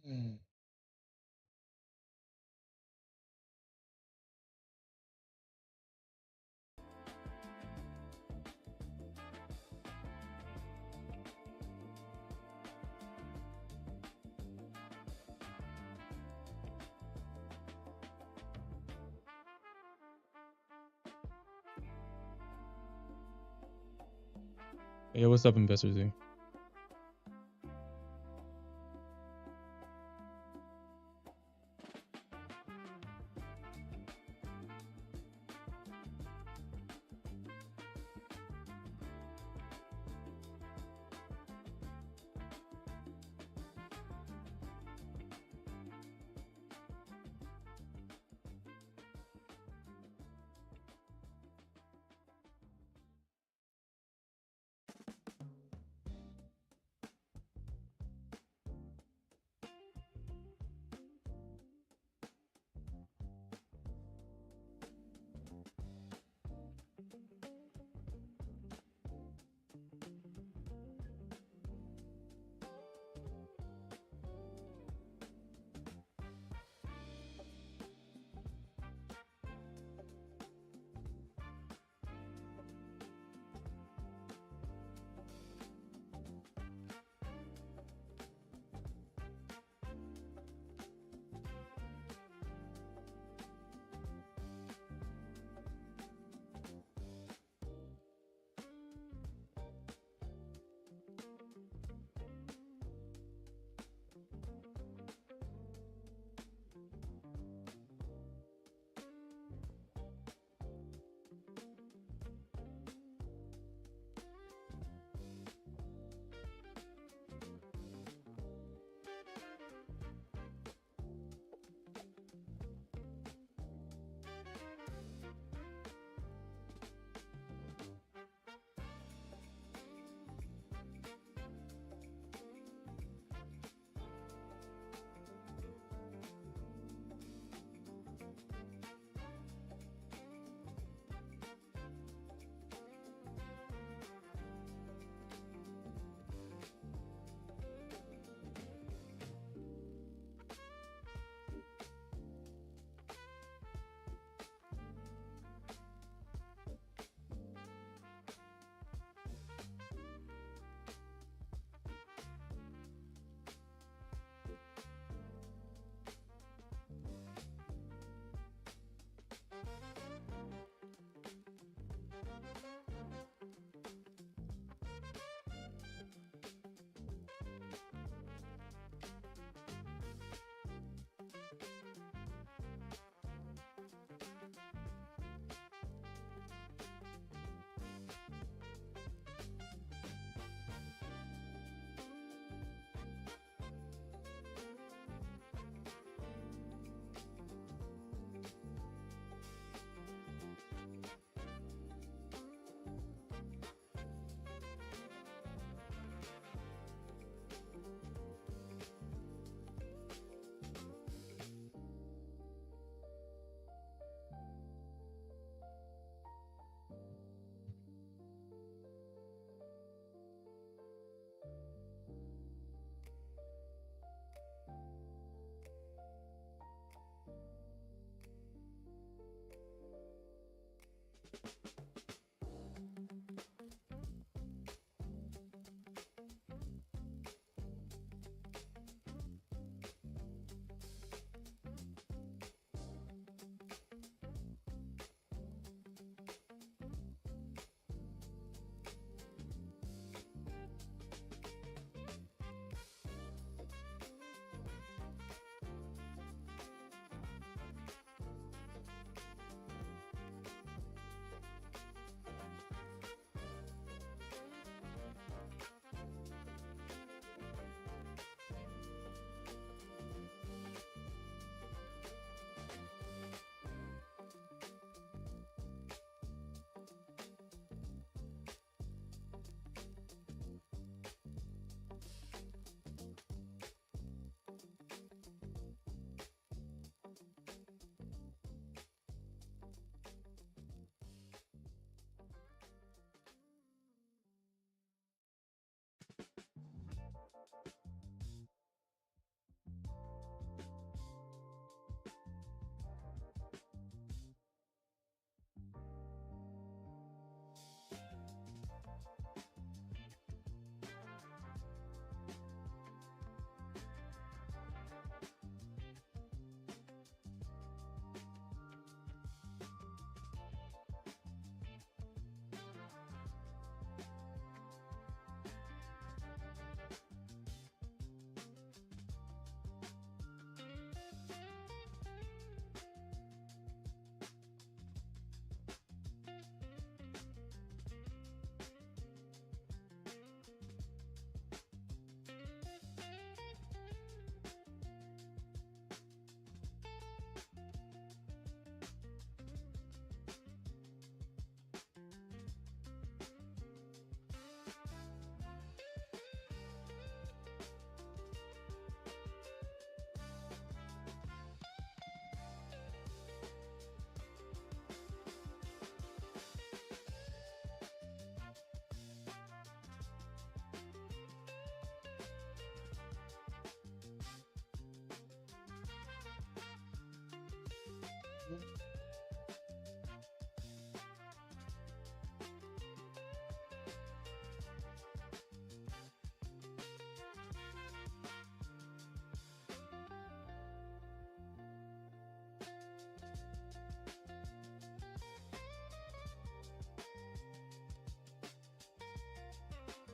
Mm. Hey, what's up, Investor Z?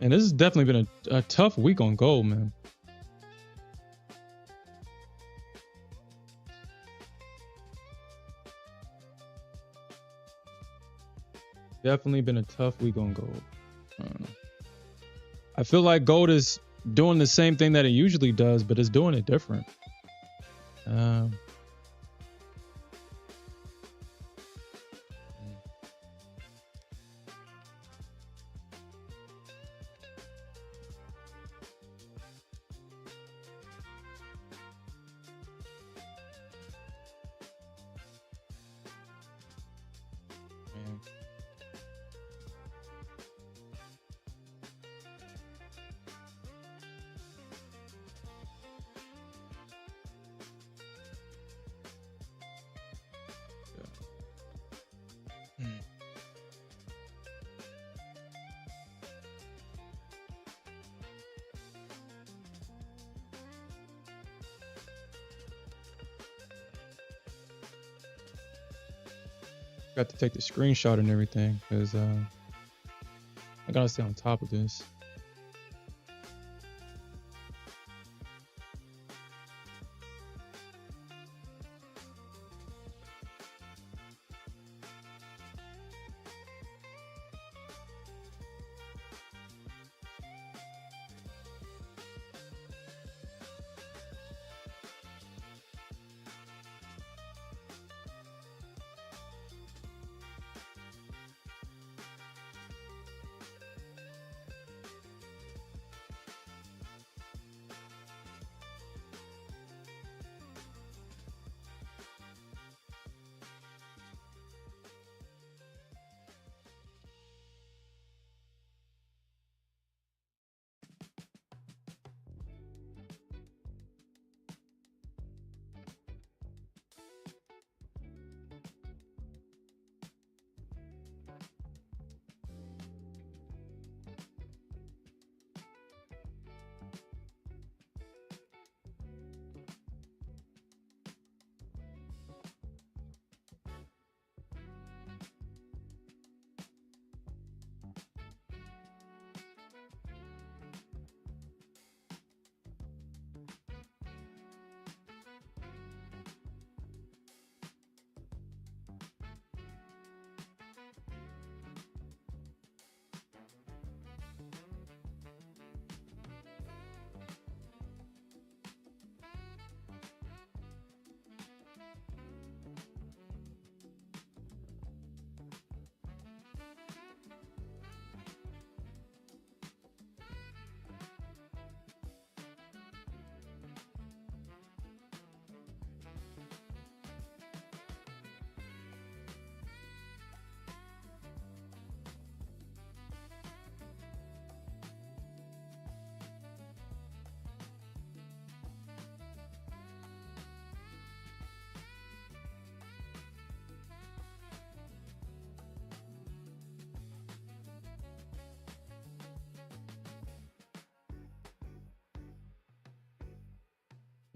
And this has definitely been a tough week on gold, man. Definitely been a tough week on gold. I feel like gold is doing the same thing that it usually does, but it's doing it different. Man. Yeah. Got to take the screenshot and everything because I gotta stay on top of this.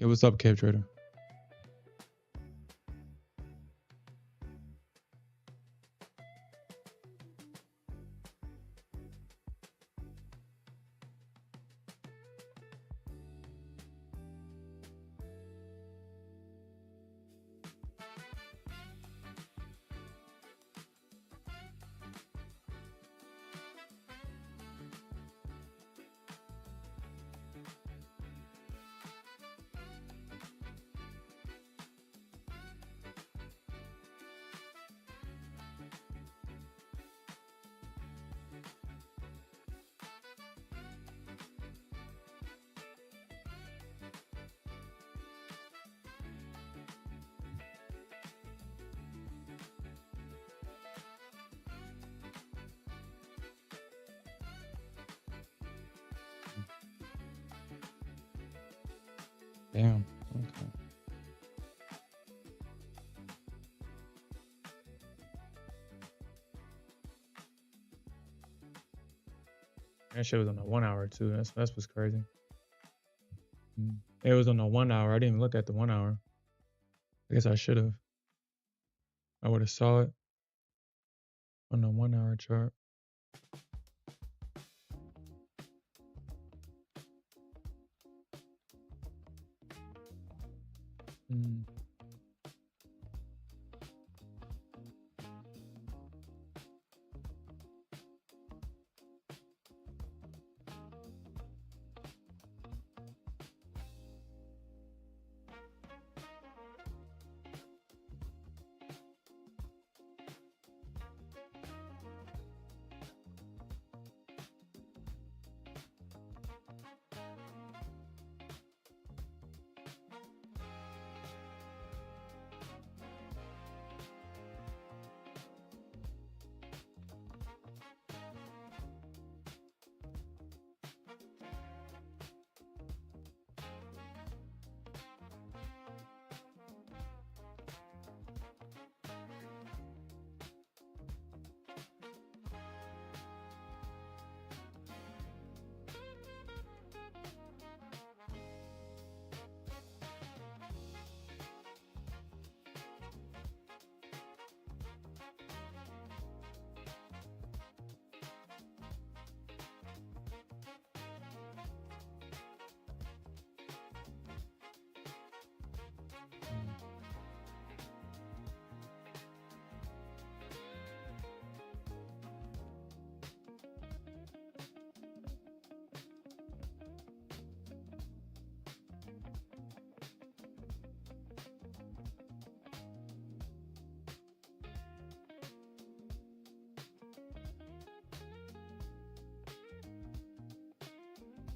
Hey, what's up, Cave Trader? Damn. Okay. That shit was on the 1 hour too. That's what's crazy. It was on the 1 hour. I didn't even look at the 1 hour. I guess I should have. I would have saw it on the 1 hour chart. Mm.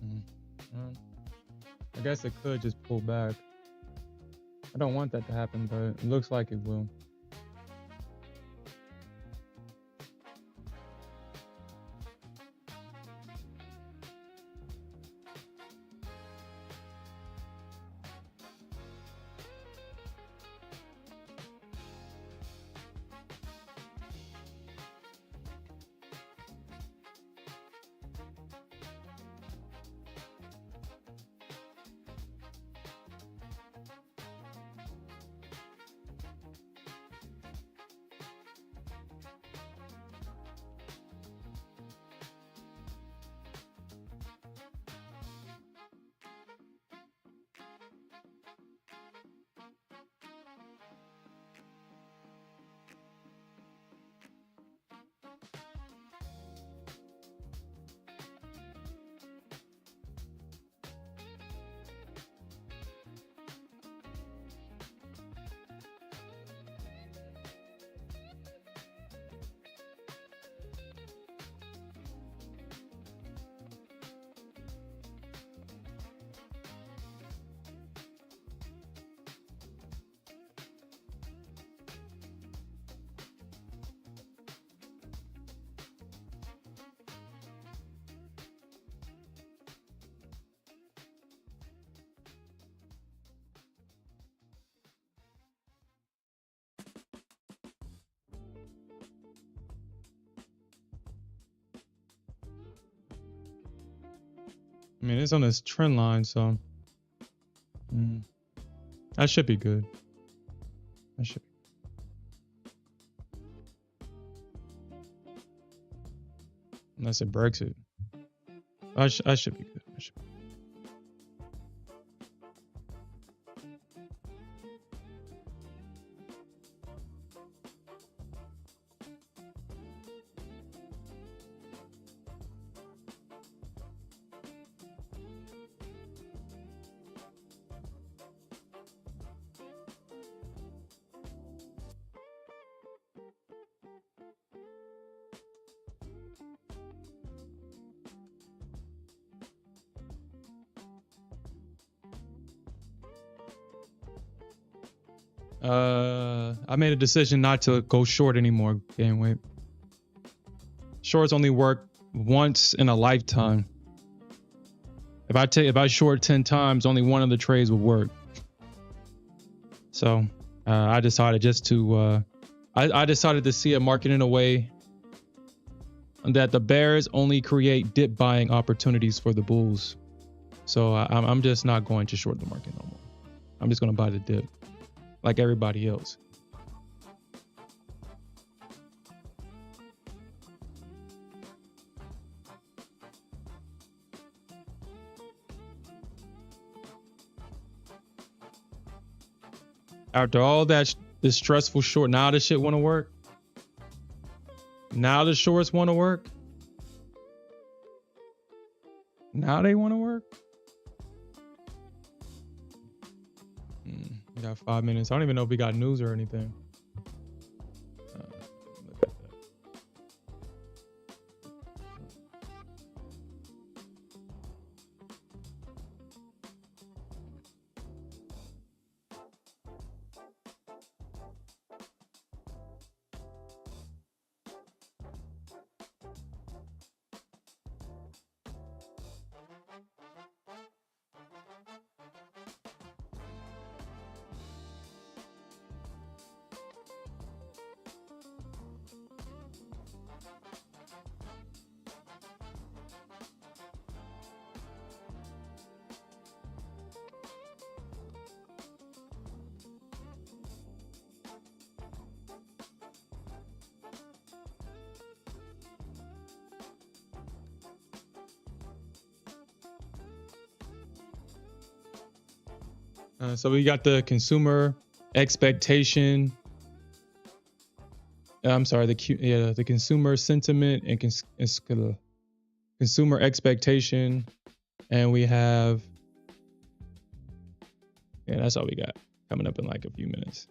Mm. Mm. I guess it could just pull back. I don't want that to happen, but it looks like it will. I mean, it's on this trend line, so that should be good. That should. Unless it breaks it, I should be good. I should. I made a decision not to go short anymore. Game weight. Shorts only work once in a lifetime. If I short 10 times, only one of the trades will work. So I decided just to I decided to see a market in a way that the bears only create dip buying opportunities for the bulls. So I'm just not going to short the market no more. I'm just going to buy the dip like everybody else. After all that, this stressful short, now this shit want to work. Now the shorts want to work. Now they want to work. We got 5 minutes. I don't even know if we got news or anything. Look at that. So we got the consumer expectation. I'm sorry, the consumer sentiment and consumer expectation, and we have that's all we got coming up in like a few minutes.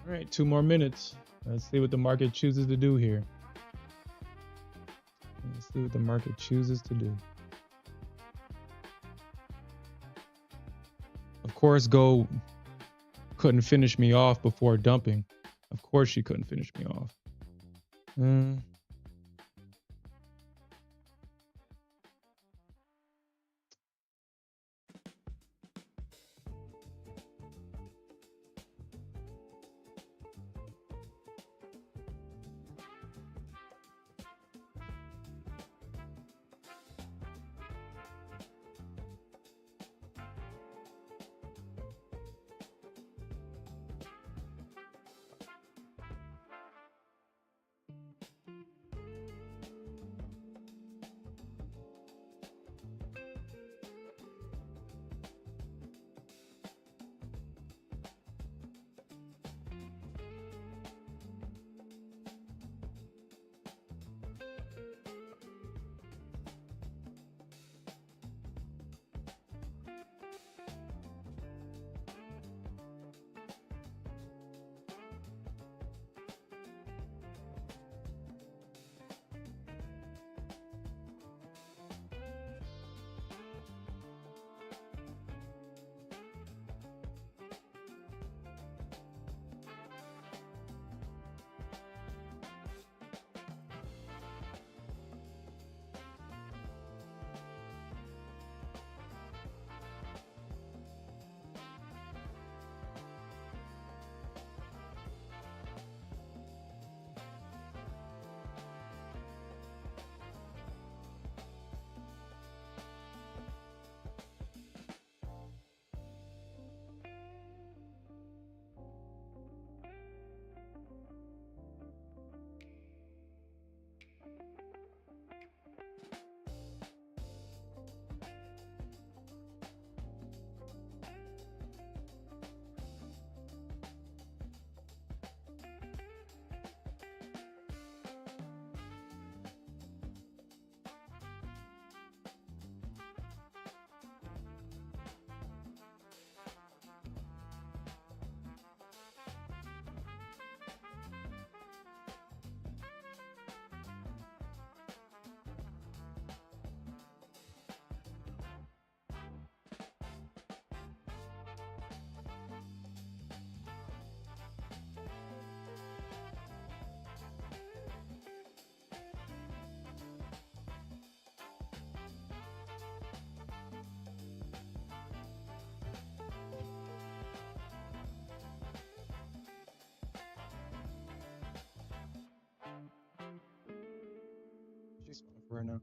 All right, 2 more minutes. Let's see what the market chooses to do here. Let's see what the market chooses to do. Of course, gold couldn't finish me off before dumping. Of course, she couldn't finish me off. right now.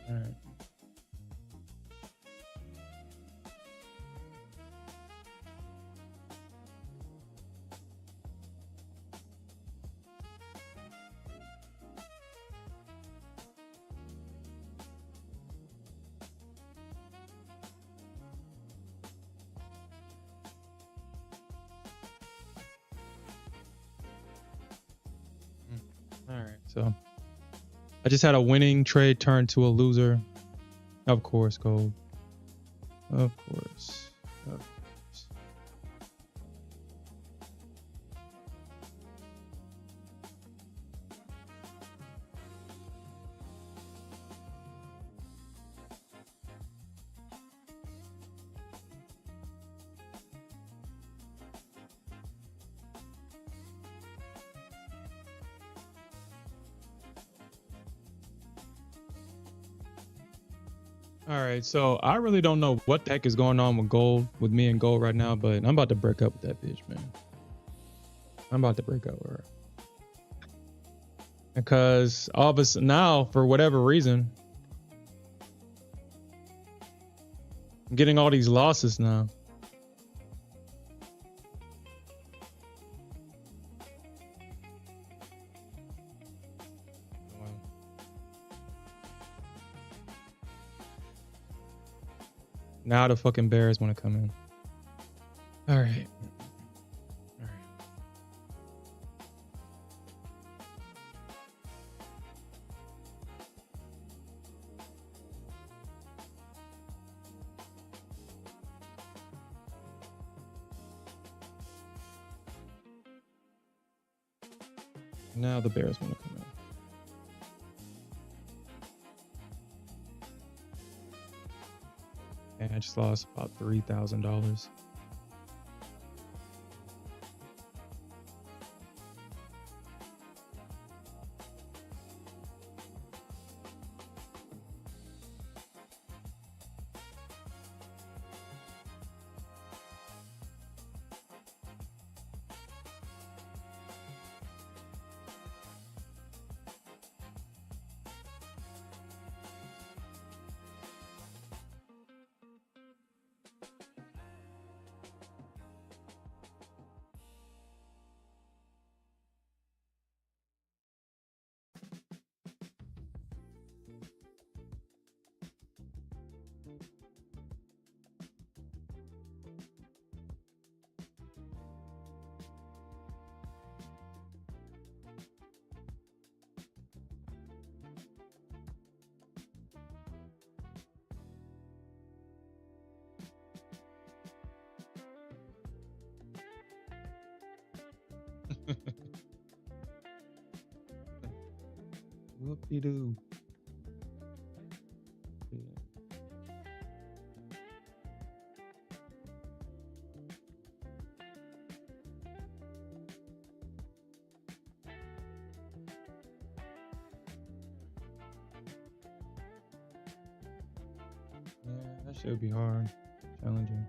All right. All right. So I just had a winning trade turn to a loser. Of course, gold. Of course. Of course. All right, so I really don't know what the heck is going on with gold, with me and gold right now, but I'm about to break up with that bitch, man. I'm about to break up with her. Because all of us now, for whatever reason, I'm getting all these losses now. Now the fucking bears want to come in. All right. All right. Now the bears want to come in. And I just lost about $3,000. Whoop-de-doo. Yeah, that should be hard, challenging.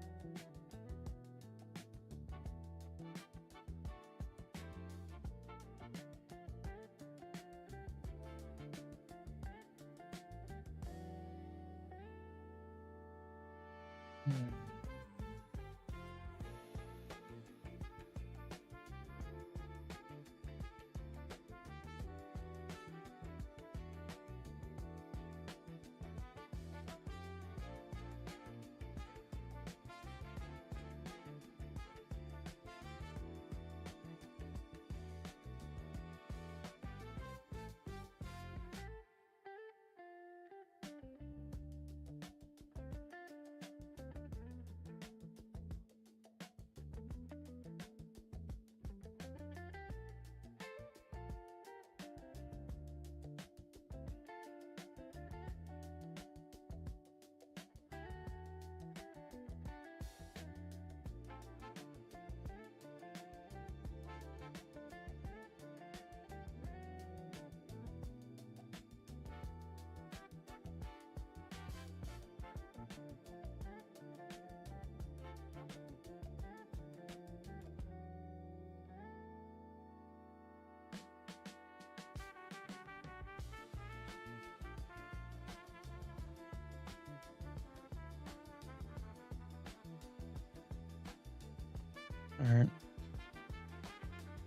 All right.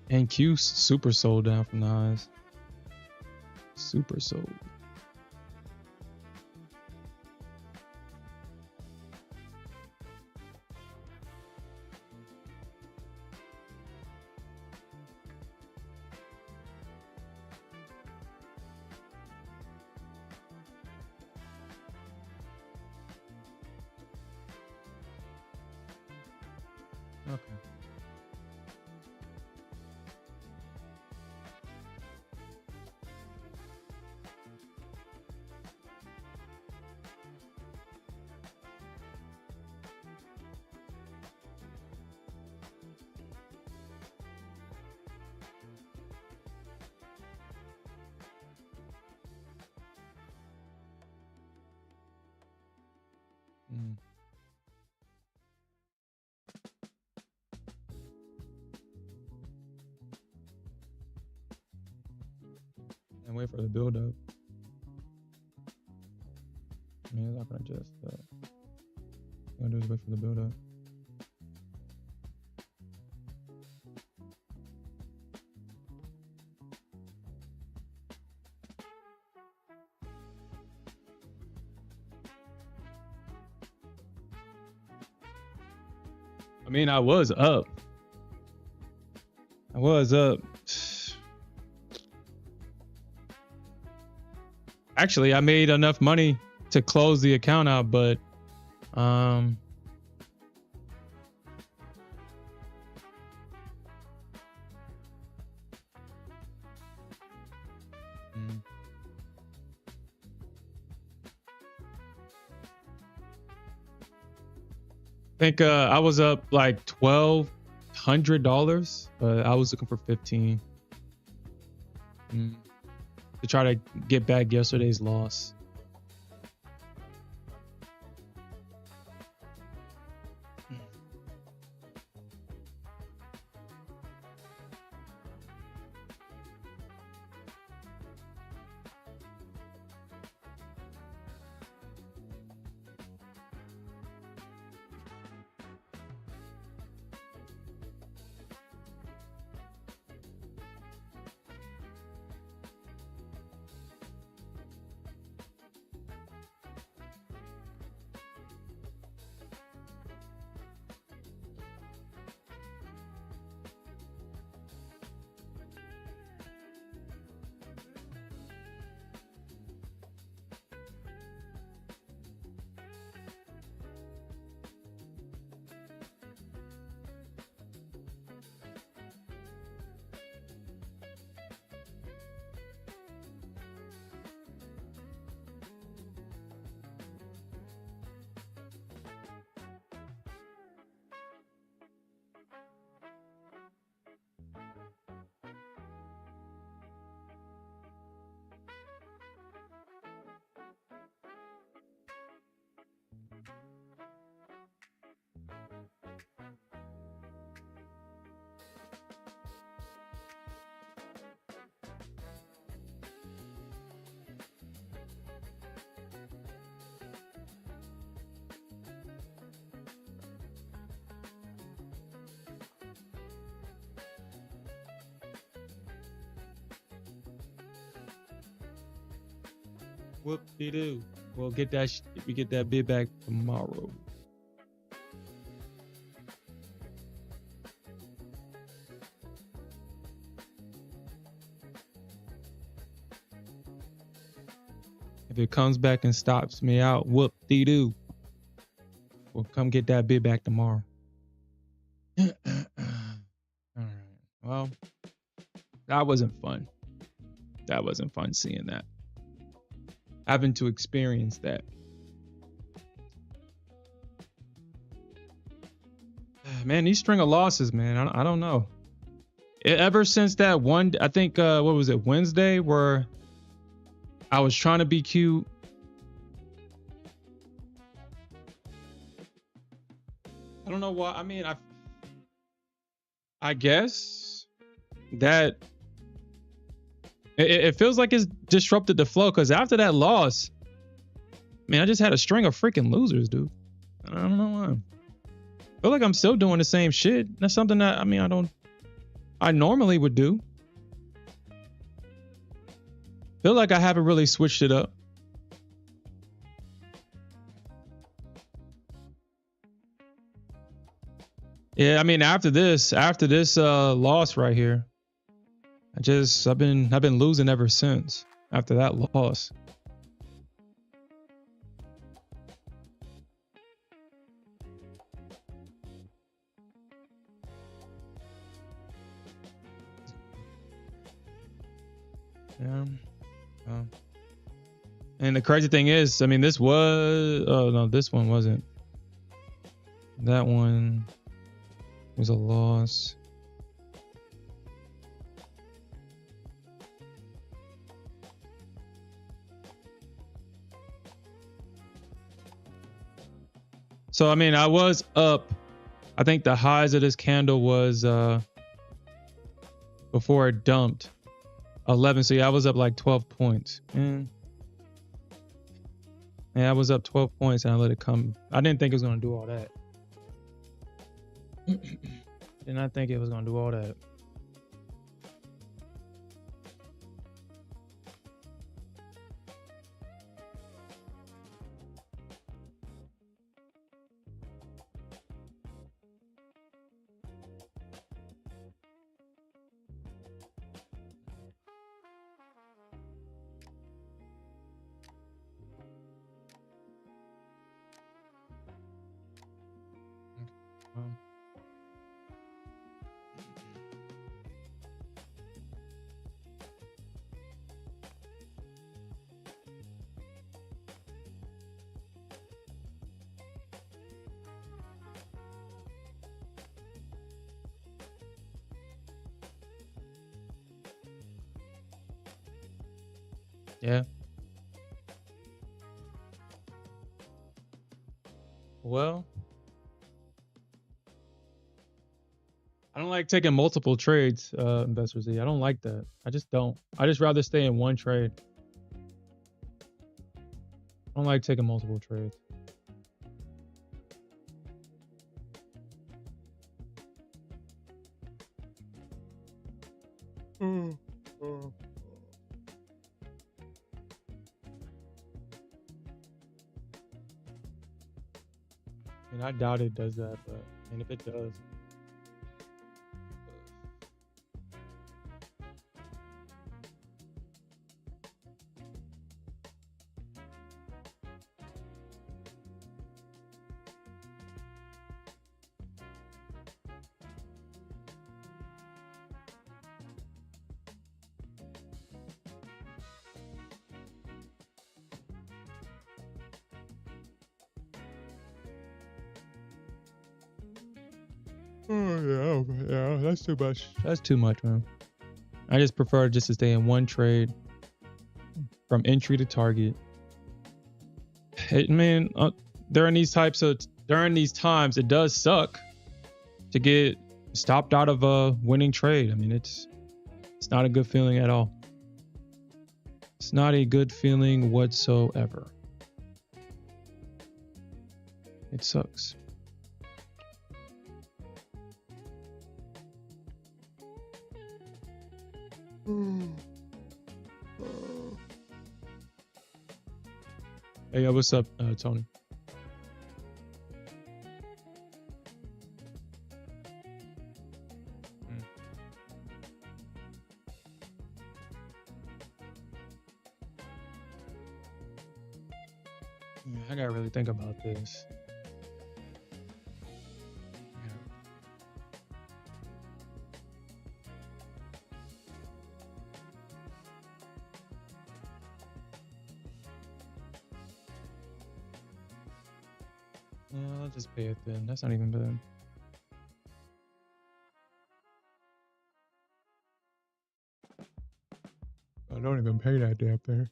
And Q super sold down from the highs. Super sold. Okay. Mm. And wait for the build up. I mean, it's not gonna just. All I do is wait for the build up. I mean, I was up. I was up. Actually, I made enough money to close the account out, but mm, I think I was up like $1,200, but I was looking for 15 to try to get back yesterday's loss. Whoop-de-doo. We'll get that. We get that bid back tomorrow. If it comes back and stops me out, whoop-de-doo. We'll come get that bid back tomorrow. All right. Well, that wasn't fun. That wasn't fun seeing that. Having to experience that. Man, these string of losses, man. I don't know. Ever since that one, I think, what was it, Wednesday, where I was trying to be cute. I don't know why. I mean, I guess that it feels like it's disrupted the flow, because after that loss, man, I just had a string of freaking losers, dude. I don't know why. Feel like I'm still doing the same shit. That's something that I normally would do. Feel like I haven't really switched it up. Yeah, I mean after this loss right here, I've been losing ever since after that loss. Yeah. And the crazy thing is, I mean, this was, oh no, this one wasn't. That one was a loss. So, I mean, I was up. I think the highs of this candle was before it dumped 11. So yeah, I was up like 12 points. Yeah, I was up 12 points and I let it come. I didn't think it was going to do all that. Did not think it was going to do all that. Yeah. Well, I don't like taking multiple trades, Investor Z. I don't like that. I just don't. I just rather stay in one trade. I don't like taking multiple trades. I mean, I doubt it does that, but I mean, if it does. Oh yeah, that's too much. That's too much, man. I just prefer just to stay in one trade from entry to target. Man, during these times, it does suck to get stopped out of a winning trade. I mean, it's not a good feeling at all. It's not a good feeling whatsoever. It sucks. Hey, what's up, Tony? Yeah, I gotta really think about this. Yeah, I'll just pay it then. That's not even bad. I don't even pay that damn thing.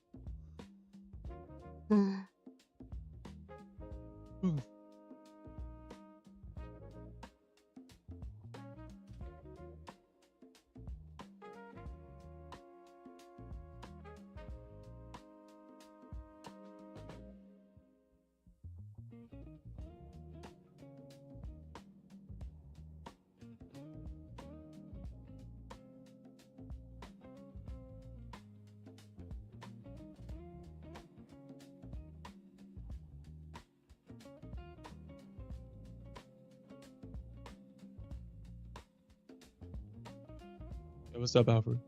Hey, what's up, Alfred?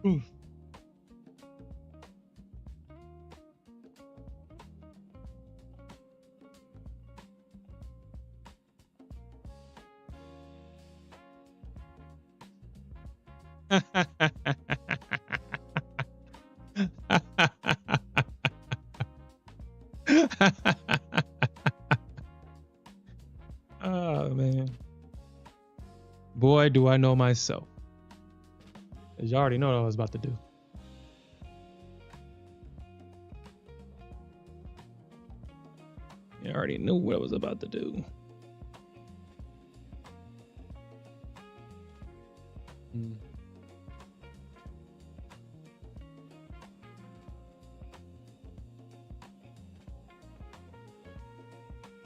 Oof. Oh man, boy, do I know myself. 'Cause you already know what I was about to do. You already knew what I was about to do. Mm.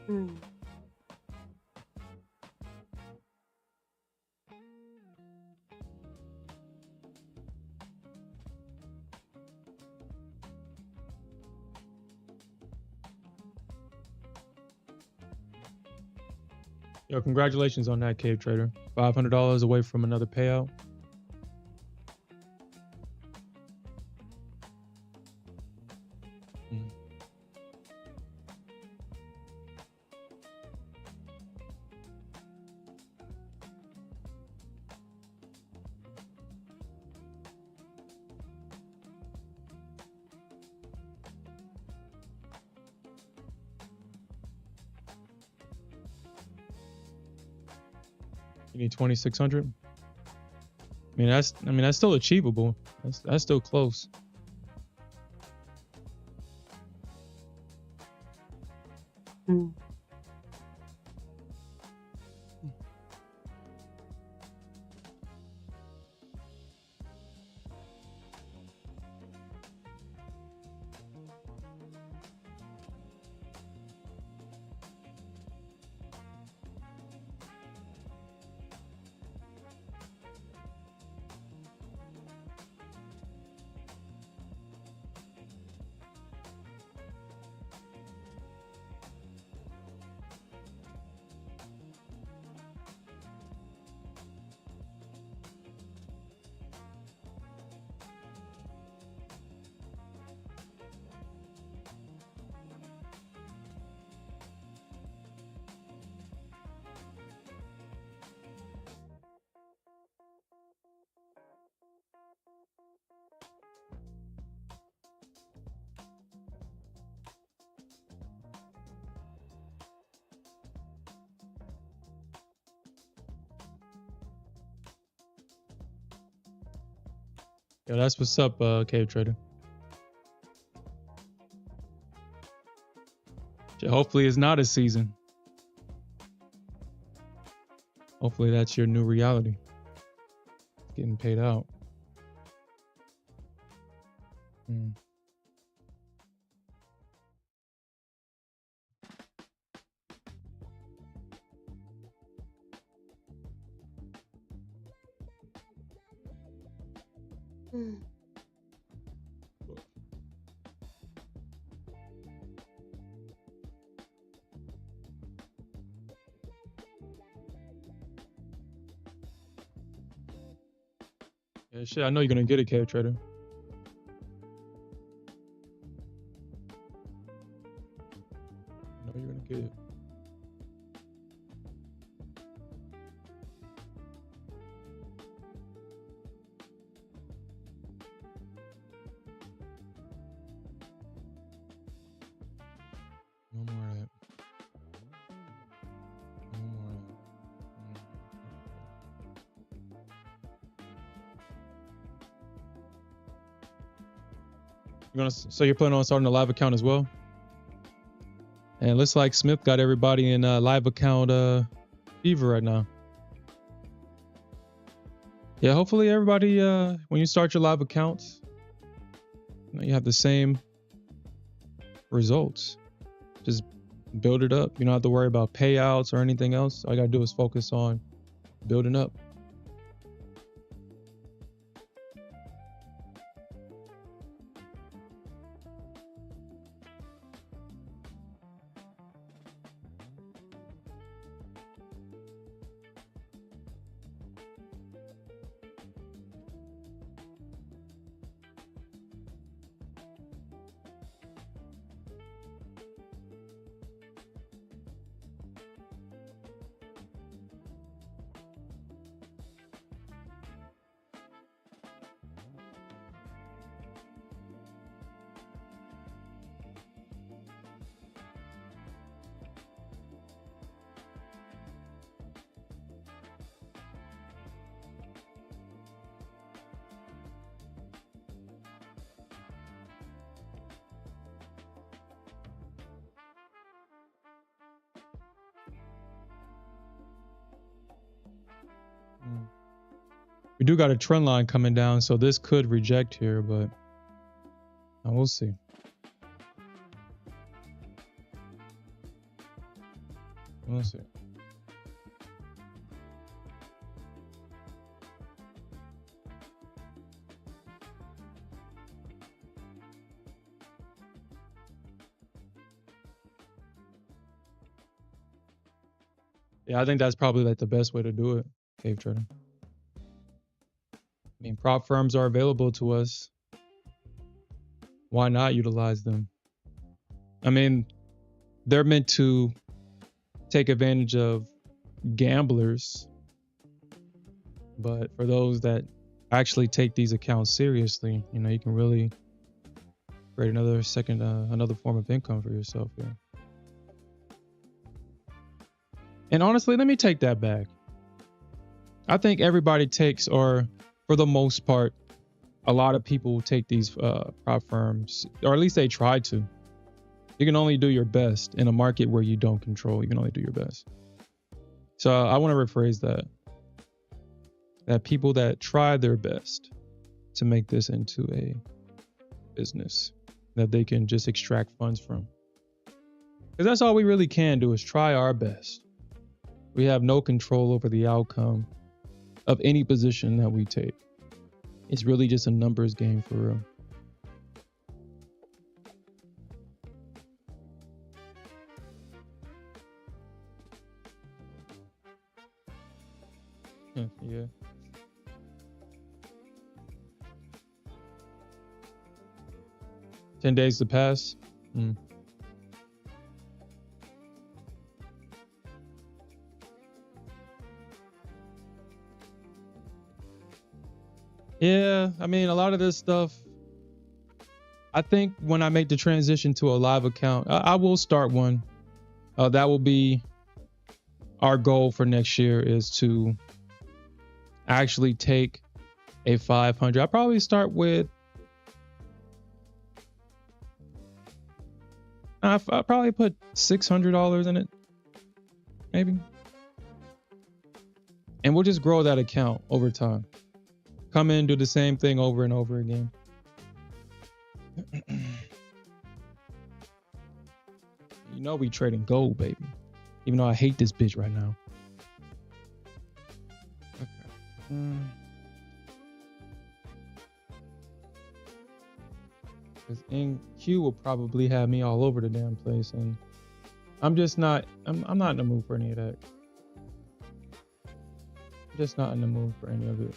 Mm. Yo, congratulations on that, Cave Trader. $500 away from another payout. Mm. You need 2,600. I mean, that's still achievable. That's still close. Mm. Yeah, that's what's up, Cave Trader. Hopefully, it's not a season. Hopefully, that's your new reality. Getting paid out. Mm. Mm. Yeah, shit. I know you're gonna get it, Cave Trader. I know you're gonna get it. No more of that. No more of that. So you're planning on starting a live account as well? And it looks like Smith got everybody in live account fever right now. Yeah, hopefully everybody when you start your live accounts, you have the same results. Just build it up. You don't have to worry about payouts or anything else. All you gotta do is focus on building up. We do got a trend line coming down, so this could reject here, but we'll see. We'll see. Yeah, I think that's probably like the best way to do it, cave trading. I mean, prop firms are available to us. Why not utilize them? I mean, they're meant to take advantage of gamblers, but for those that actually take these accounts seriously, you know, you can really create another form of income for yourself here. And honestly, let me take that back. I think everybody takes, or for the most part, a lot of people take these prop firms, or at least they try to. You can only do your best in a market where you don't control. You can only do your best. So I want to rephrase that. That people that try their best to make this into a business that they can just extract funds from. Because that's all we really can do is try our best. We have no control over the outcome of any position that we take. It's really just a numbers game for real. Yeah. 10 days to pass. Yeah, I mean, a lot of this stuff, I think when I make the transition to a live account, I will start one. That will be our goal for next year, is to actually take a 500. I'll probably start with, I'll probably put $600 in it, maybe. And we'll just grow that account over time. Come in, do the same thing over and over again. You know we trading gold, baby. Even though I hate this bitch right now. Okay. Because NQ will probably have me all over the damn place, and I'm just not. I'm not in the mood for any of that. I'm just not in the mood for any of it.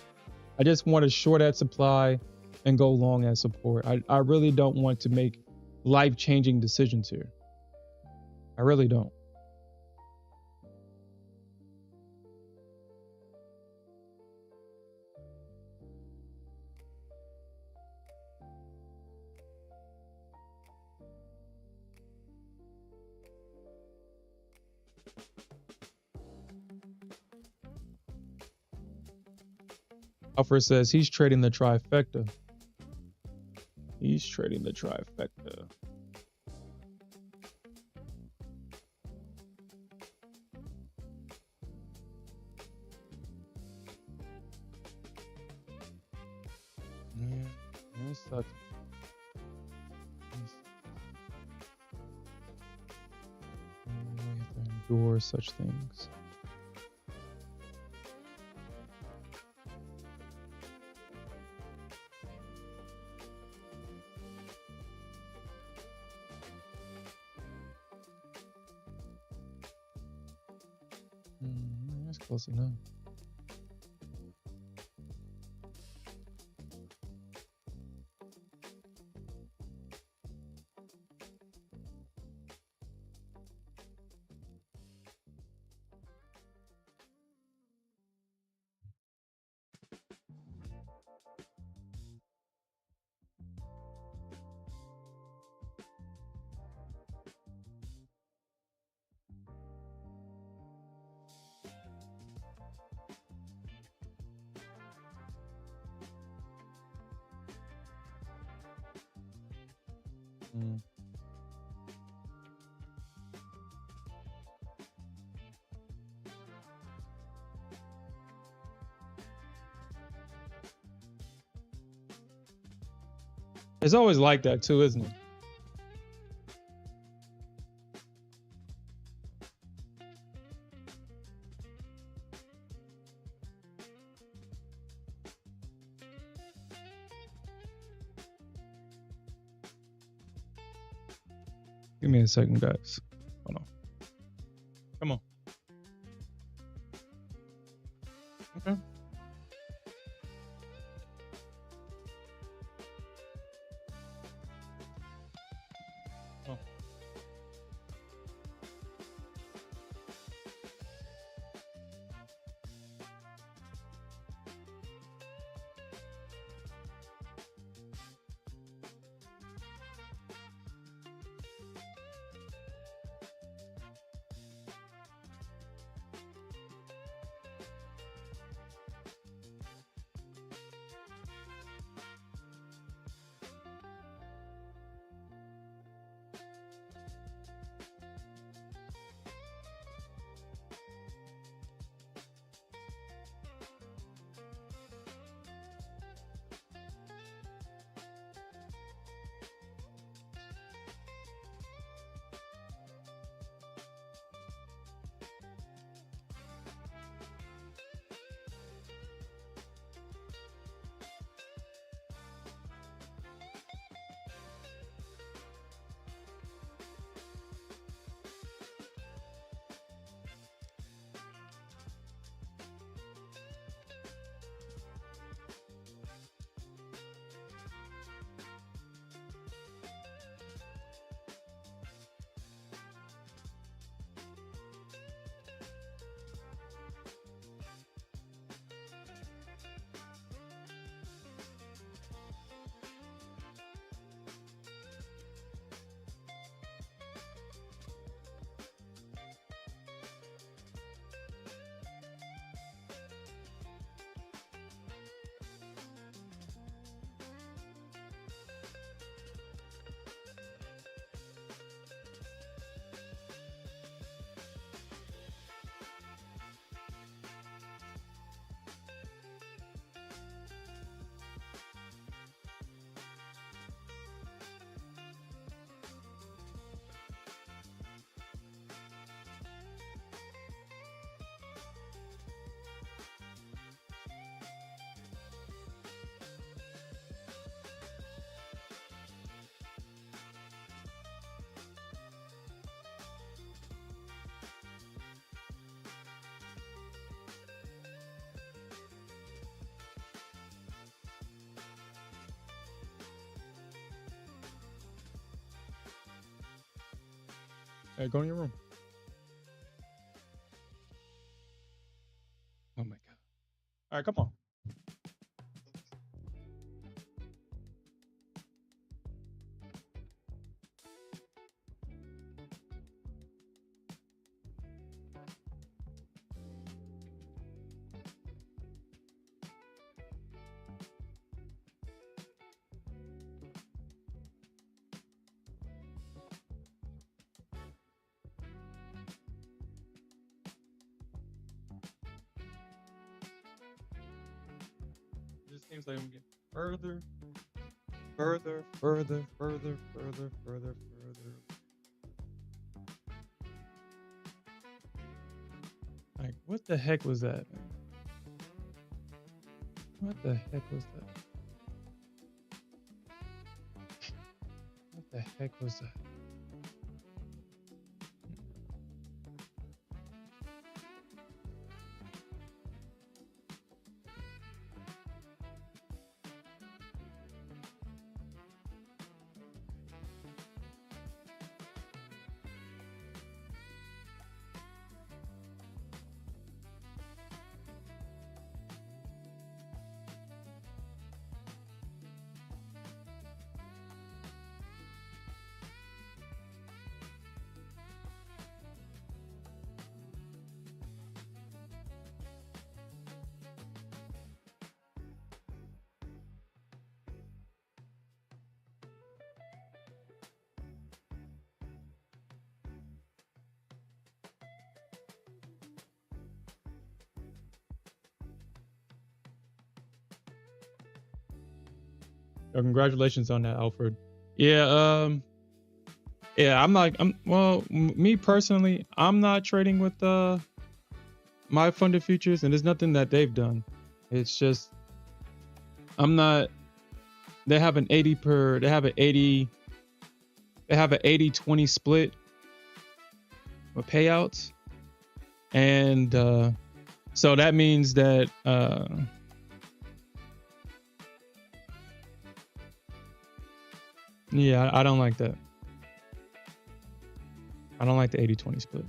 I just want to short at supply and go long at support. I really don't want to make life-changing decisions here. I really don't. Alfred says he's trading the trifecta. He's trading the trifecta. Yeah, that sucks. We have to endure such things. That's close enough. It's always like that too, isn't it? Give me a second, guys. Hold on. Come on. Okay. Oh. Hey, go in your room. Oh my god. All right, come on. It just seems like I'm getting further, further. Like, what the heck was that, man? What the heck was that? What the heck was that? Congratulations on that, Alfred. Yeah, yeah, me personally, I'm not trading with my funded futures, and there's nothing that they've done. It's just I'm not. They have an 80 per. They have an 80. They have an 80-20 split with payouts, and so that means that yeah, I don't like that. I don't like the 80-20 split.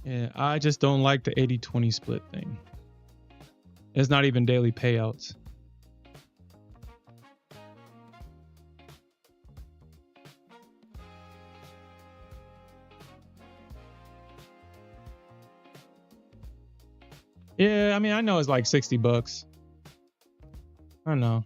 Yeah, I just don't like the 80-20 split thing. It's not even daily payouts. Yeah, I mean, I know it's like $60. I know.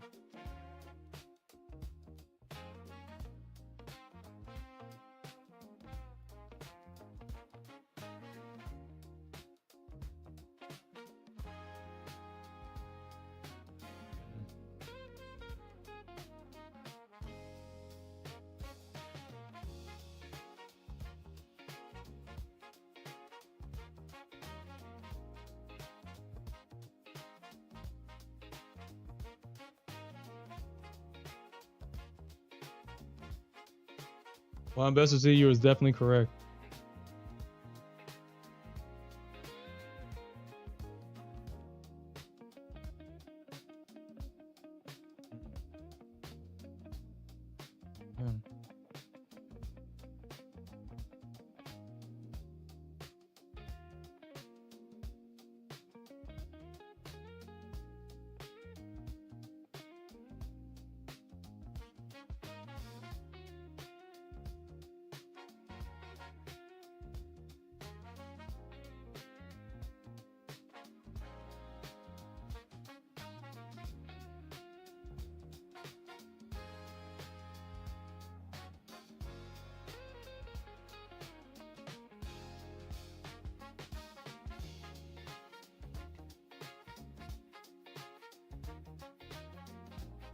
Well, best to see you is definitely correct. Hmm.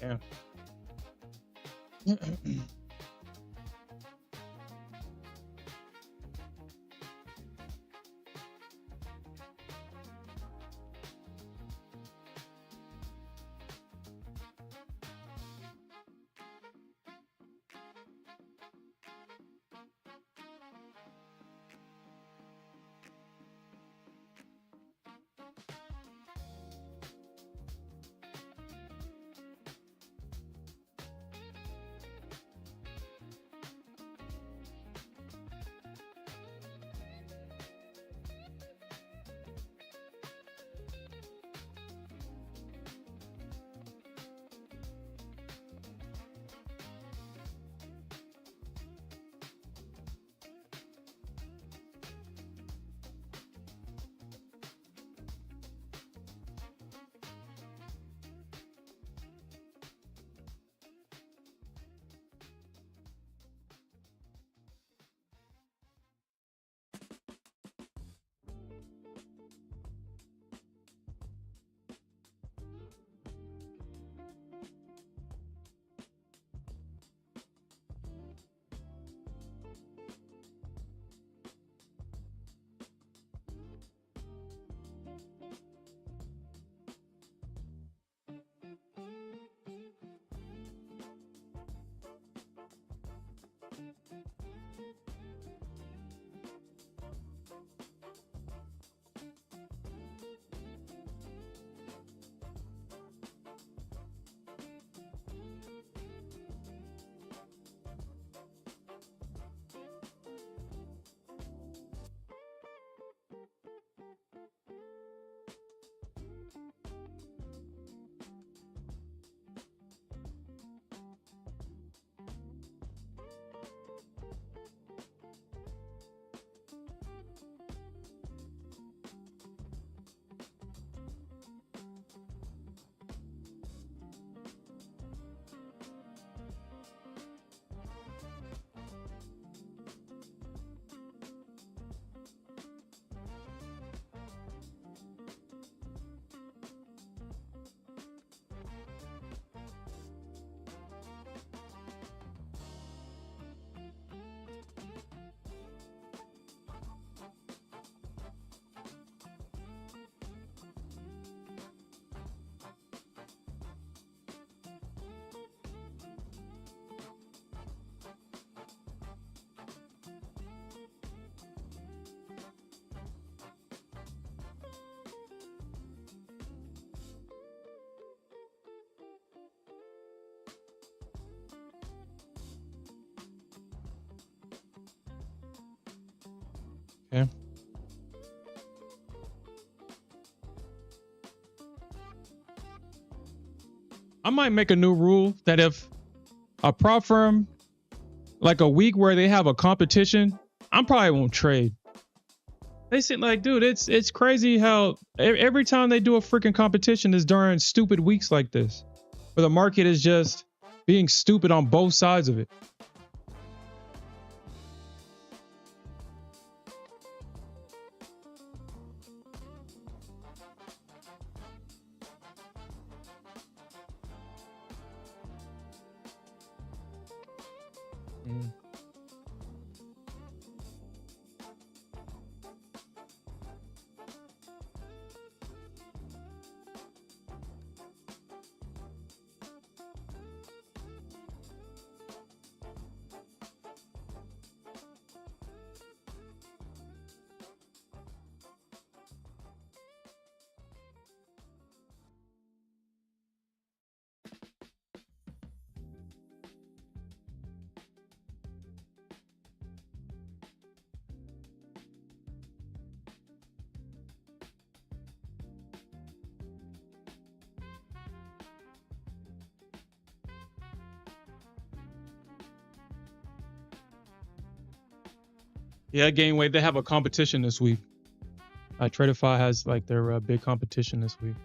Yeah. Okay. I might make a new rule that if a prop firm, like a week where they have a competition, I probably won't trade. They seem like, dude, it's crazy how every time they do a freaking competition is during stupid weeks like this, where the market is just being stupid on both sides of it. Mm. Yeah, gain weight. They have a competition this week. Tradeify has like their big competition this week.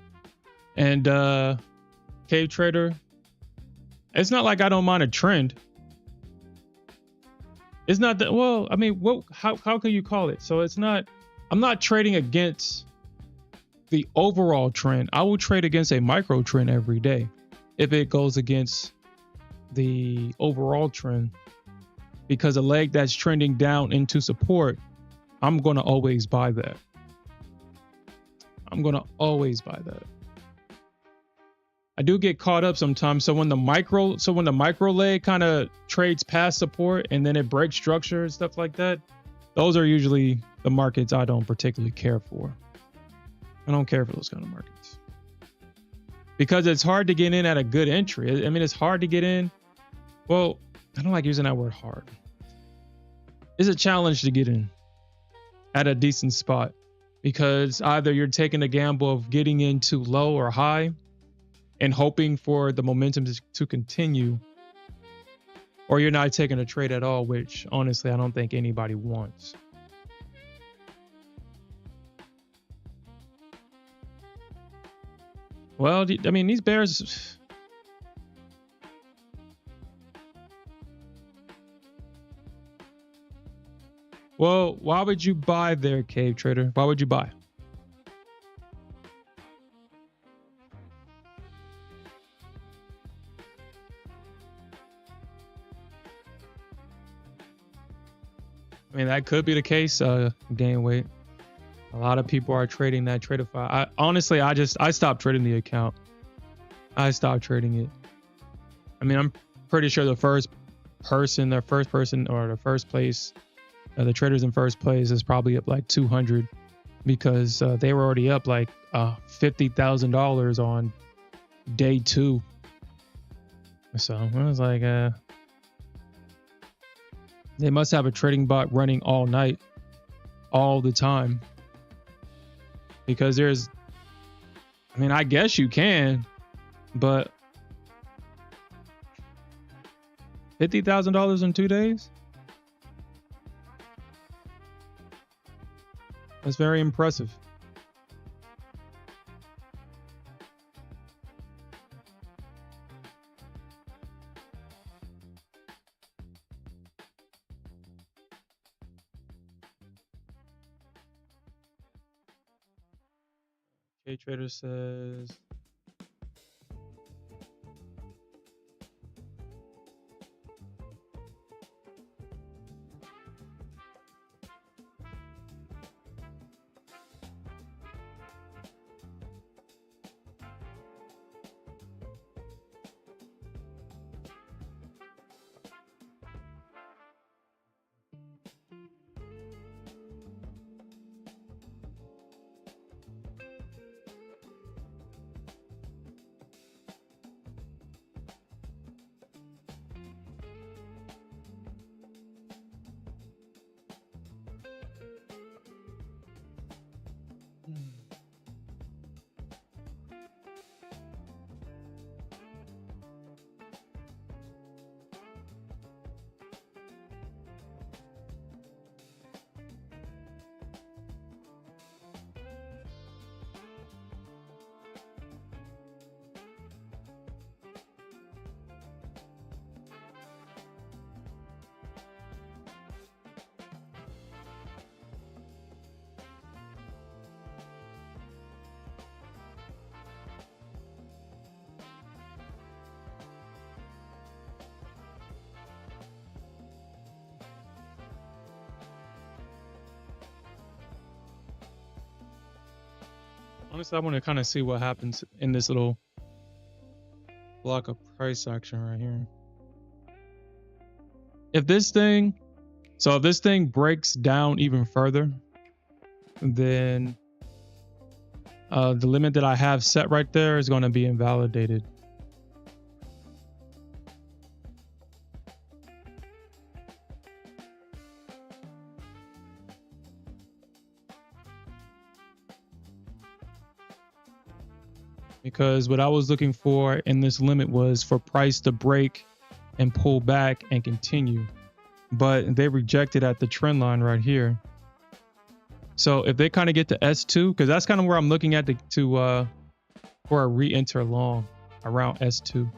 And Cave Trader, it's not like I don't mind a trend. It's not that, well, I mean, how can you call it? So it's not, I'm not trading against the overall trend. I will trade against a micro trend every day if it goes against the overall trend, because a leg that's trending down into support, I'm going to always buy that. I'm going to always buy that. I do get caught up sometimes. So when the micro leg kind of trades past support and then it breaks structure and stuff like that, those are usually the markets I don't particularly care for. I don't care for those kind of markets because it's hard to get in at a good entry. I mean, it's hard to get in. Well, I don't like using that word hard. It's a challenge to get in at a decent spot because either you're taking a gamble of getting in too low or high and hoping for the momentum to continue, or you're not taking a trade at all, which honestly, I don't think anybody wants. Well, I mean, these bears, well, why would you buy there, Cave Trader? Why would you buy? I mean, that could be the case. Gain weight. A lot of people are trading that Tradeify. I stopped trading the account. I stopped trading it. I mean, I'm pretty sure the first place, the traders in first place is probably up like 200 because they were already up like $50,000 on day 2. So I was like, they must have a trading bot running all night, all the time. Because I mean, I guess you can, but $50,000 in 2 days? That's very impressive. K Trader says, Honestly, I want to kind of see what happens in this little block of price action right here. If this thing breaks down even further, then the limit that I have set right there is going to be invalidated. Because what I was looking for in this limit was for price to break and pull back and continue. But they rejected at the trend line right here. So if they kind of get to S2, because that's kind of where I'm looking at for a re-enter long around S2.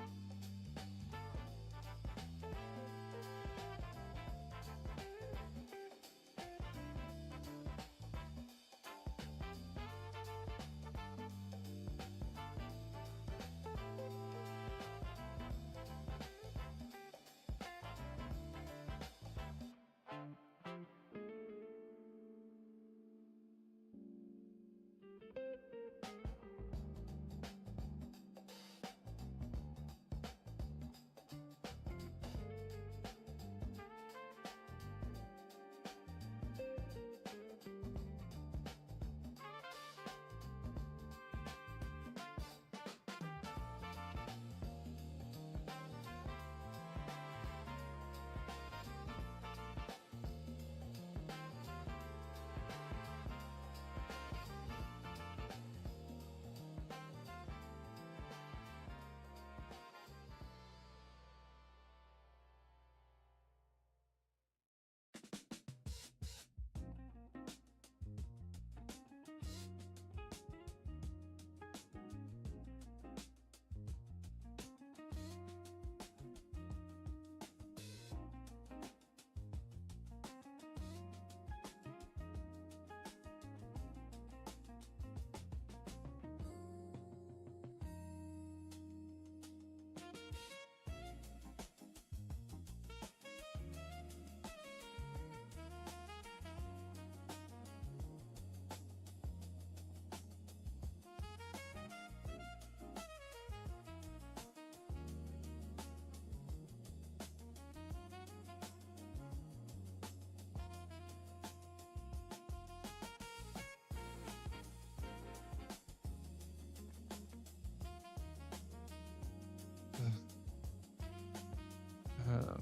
Um,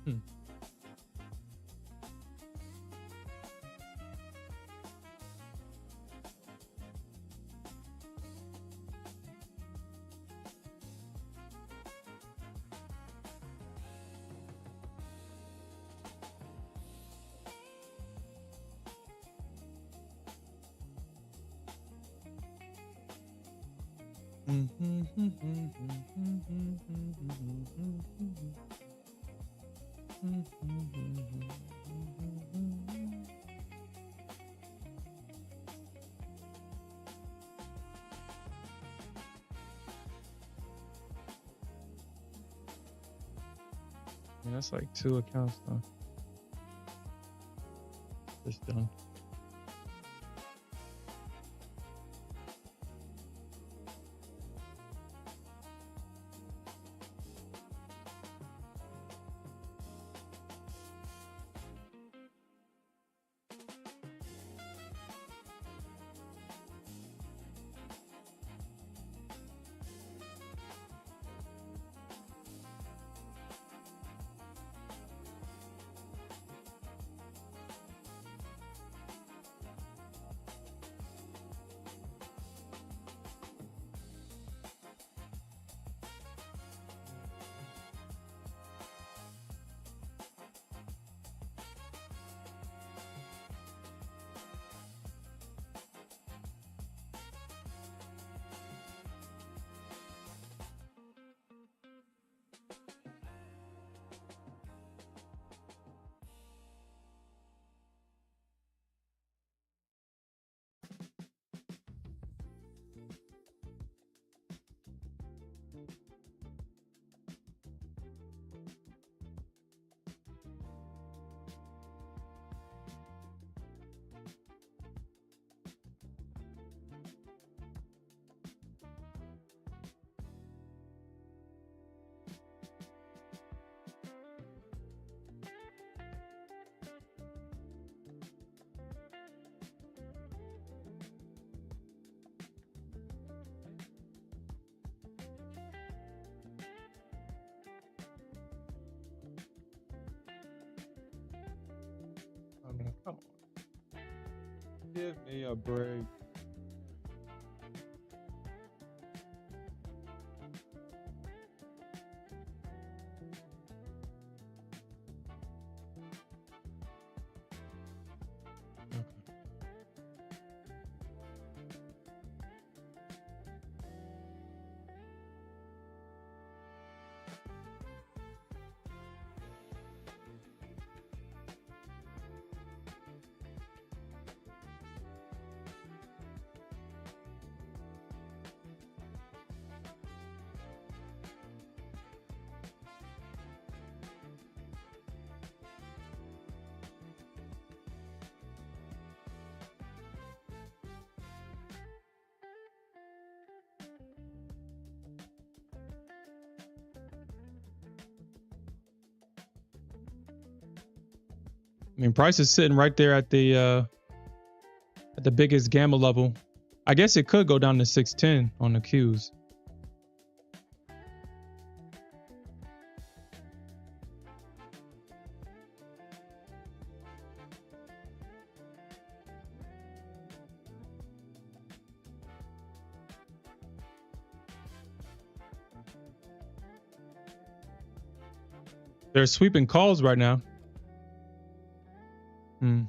hmm. Yeah, that's like 2 accounts though. Just done. Come on. Give me a break. Okay. I mean, price is sitting right there at the biggest gamma level. I guess it could go down to 610 on the Qs. They're sweeping calls right now. Hmm.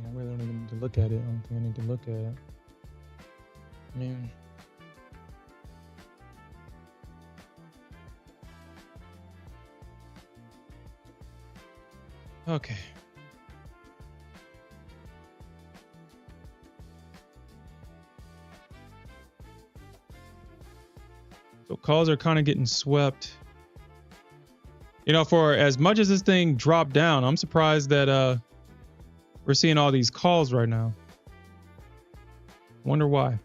I really don't even need to look at it. I don't think I need to look at it. I mean, okay. So calls are kind of getting swept. You know, for as much as this thing dropped down, I'm surprised that we're seeing all these calls right now. Wonder why.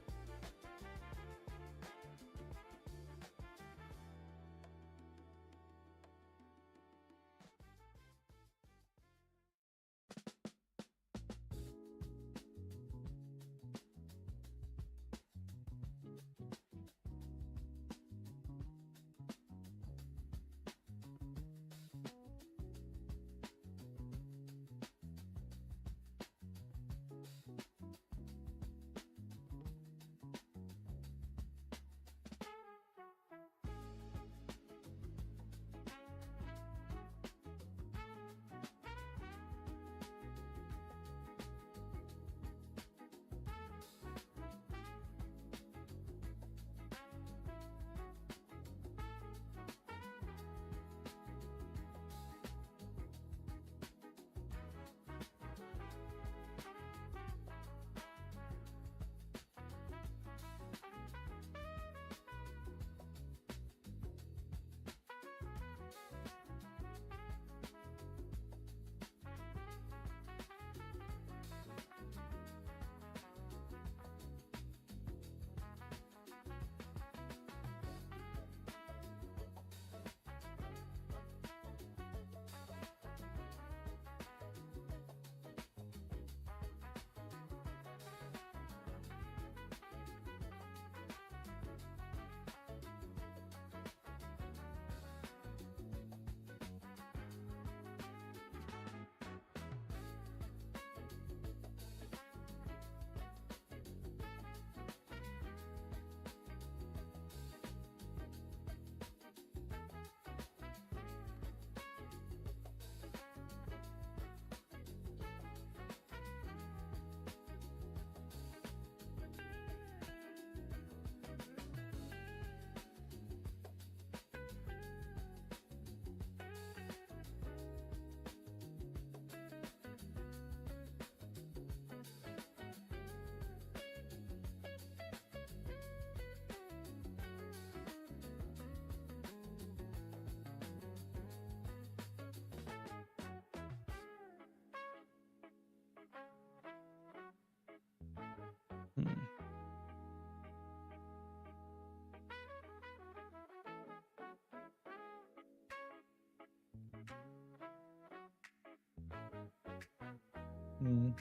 Mm.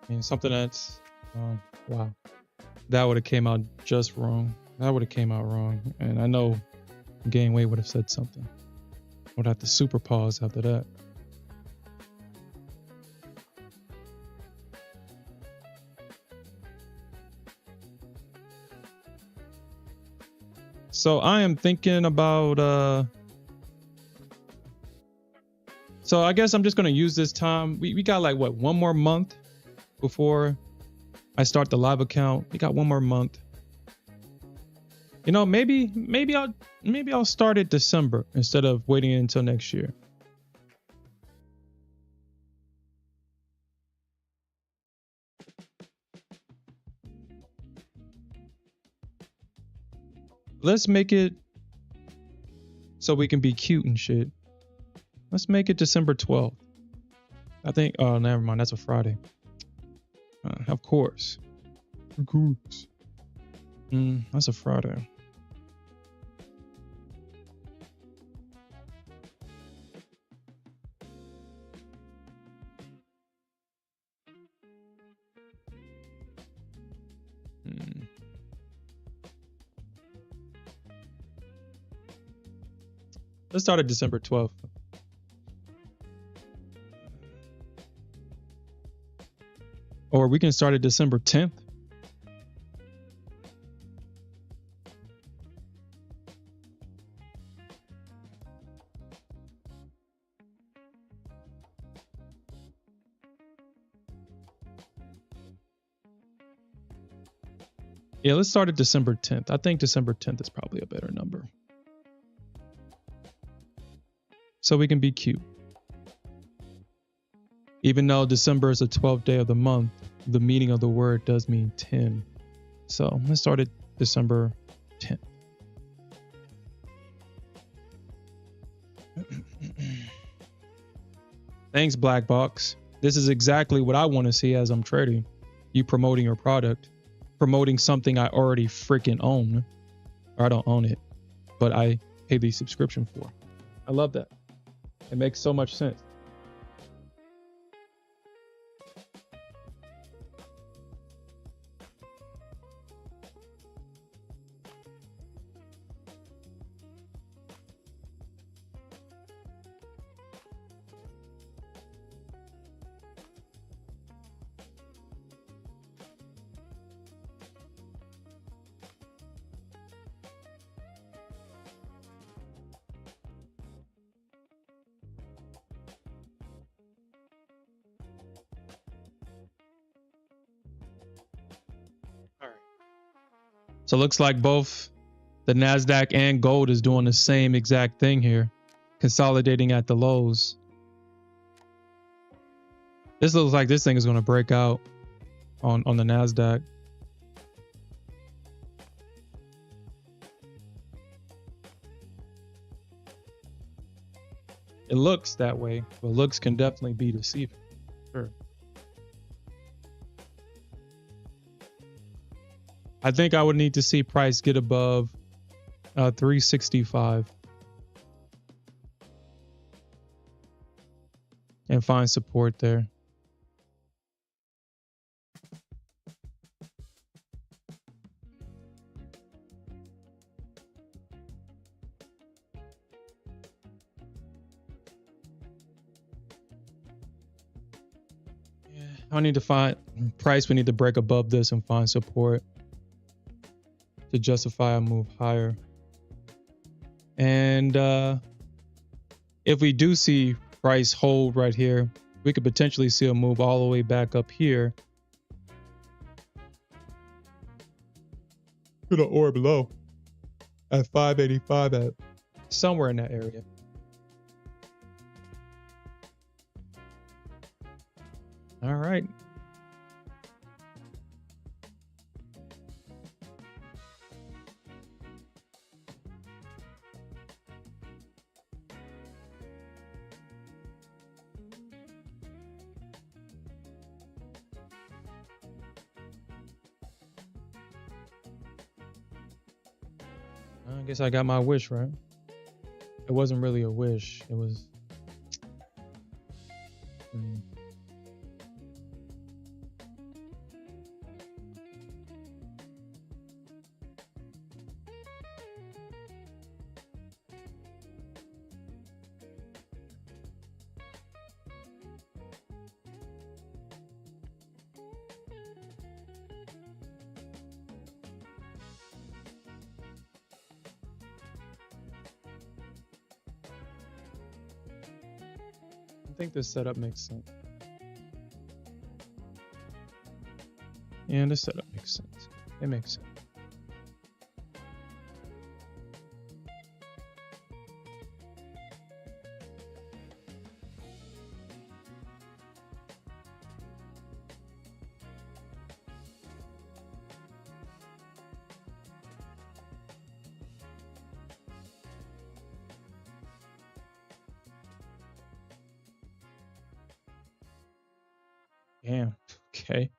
I mean, something that's wow, that would have came out just wrong. That would have came out wrong, and I know Game Weight would have said something. Would have to super pause after that. So I am thinking about so I guess I'm just gonna use this time. We got like what, one more month before I start the live account. We got one more month. You know, maybe I'll start it December instead of waiting until next year. Let's make it so we can be cute and shit. Let's make it December 12th. I think, oh, never mind. That's a Friday. Of course. Of course. That's a Friday. Let's start at December 12th. Or we can start at December 10th. Yeah, let's start at December 10th. I think December 10th is probably a better number. So we can be cute. Even though December is the 12th day of the month, the meaning of the word does mean 10. So let's start at December 10th. Thanks, Black Box. This is exactly what I want to see as I'm trading. You promoting your product, promoting something I already freaking own. Or I don't own it, but I pay the subscription for. I love that. It makes so much sense. So it looks like both the Nasdaq and Gold is doing the same exact thing here, consolidating at the lows. This looks like this thing is going to break out on the Nasdaq. It looks that way, but looks can definitely be deceiving. Sure. I think I would need to see price get above 365 and find support there. Yeah, I need to find price. We need to break above this and find support to justify a move higher. And if we do see price hold right here, we could potentially see a move all the way back up here to the orb low at 585, at somewhere in that area. All right. I guess I got my wish, right? It wasn't really a wish. It was... think this setup makes sense. And the setup makes sense. It makes sense. Damn. Okay.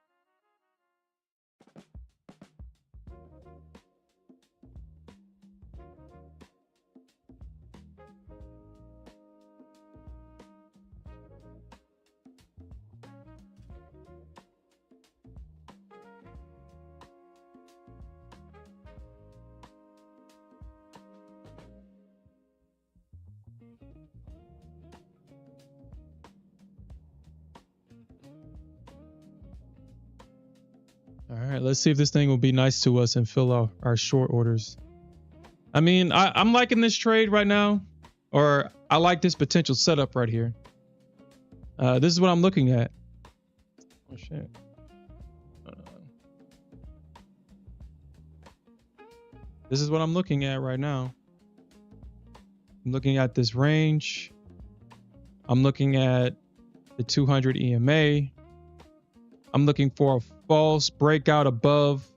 All right, let's see if this thing will be nice to us and fill our short orders. I mean, I'm liking this trade right now, or I like this potential setup right here. This is what I'm looking at. Oh shit. This is what I'm looking at right now. I'm looking at this range. I'm looking at the 200 EMA. I'm looking for a false breakout above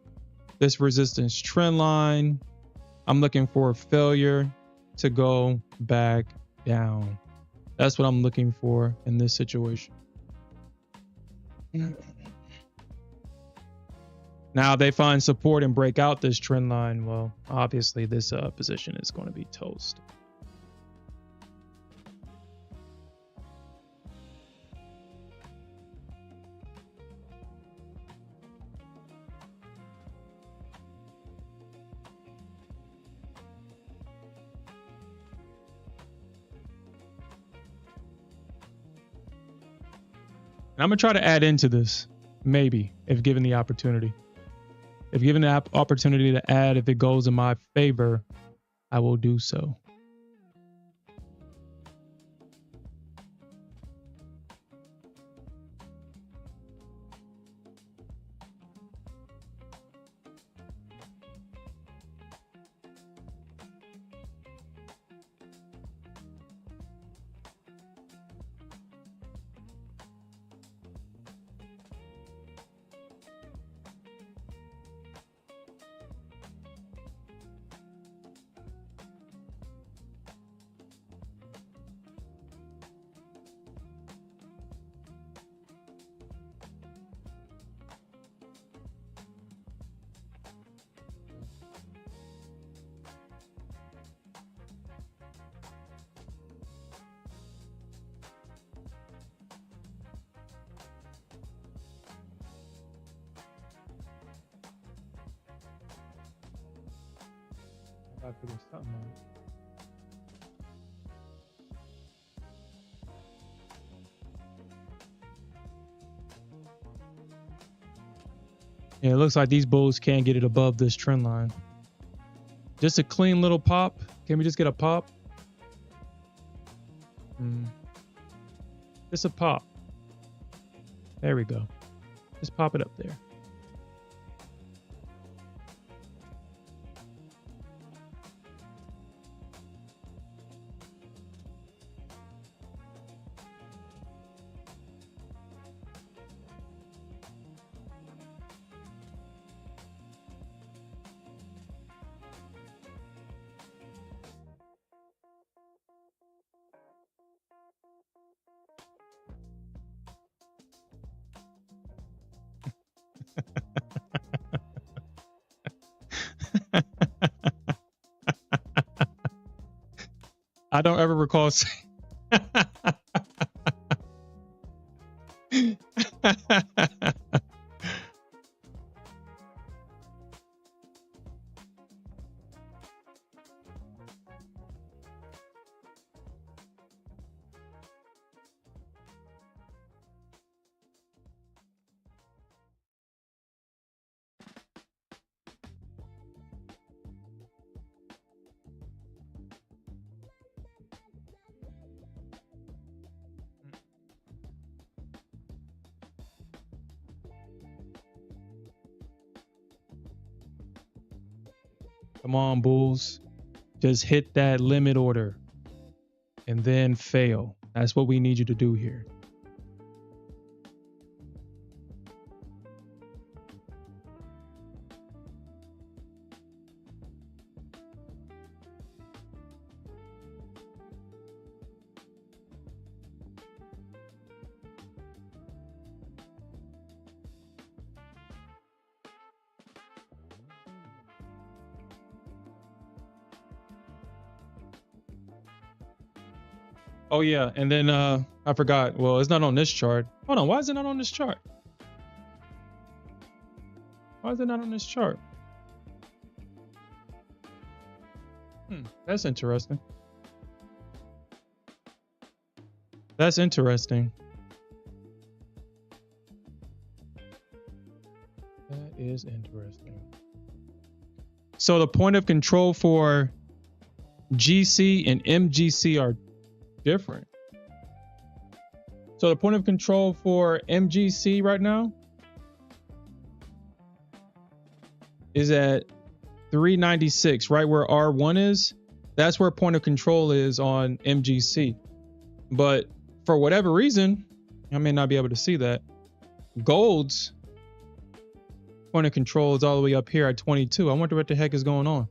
this resistance trend line. I'm looking for a failure to go back down. That's what I'm looking for in this situation. Now they find support and break out this trend line. Well, obviously this position is going to be toast. I'm going to try to add into this, maybe, if given the opportunity. If given the opportunity to add, if it goes in my favor, I will do so. I figure something out. Yeah, it looks like these bulls can't get it above this trend line. Just a clean little pop. Can we just get a pop? Just a pop. There we go. Just pop it up there. I don't ever recall saying. Come on, bulls. Just hit that limit order and then fail. That's what we need you to do here. Oh yeah, and then I forgot. Well, it's not on this chart. Hold on, why is it not on this chart? Why is it not on this chart? That's interesting. That's interesting. That is interesting. So the point of control for GC and MGC are different. So the point of control for MGC right now is at 396, right where R1 is. That's where point of control is on MGC. But for whatever reason, I may not be able to see that. Gold's point of control is all the way up here at 22. I wonder what the heck is going on.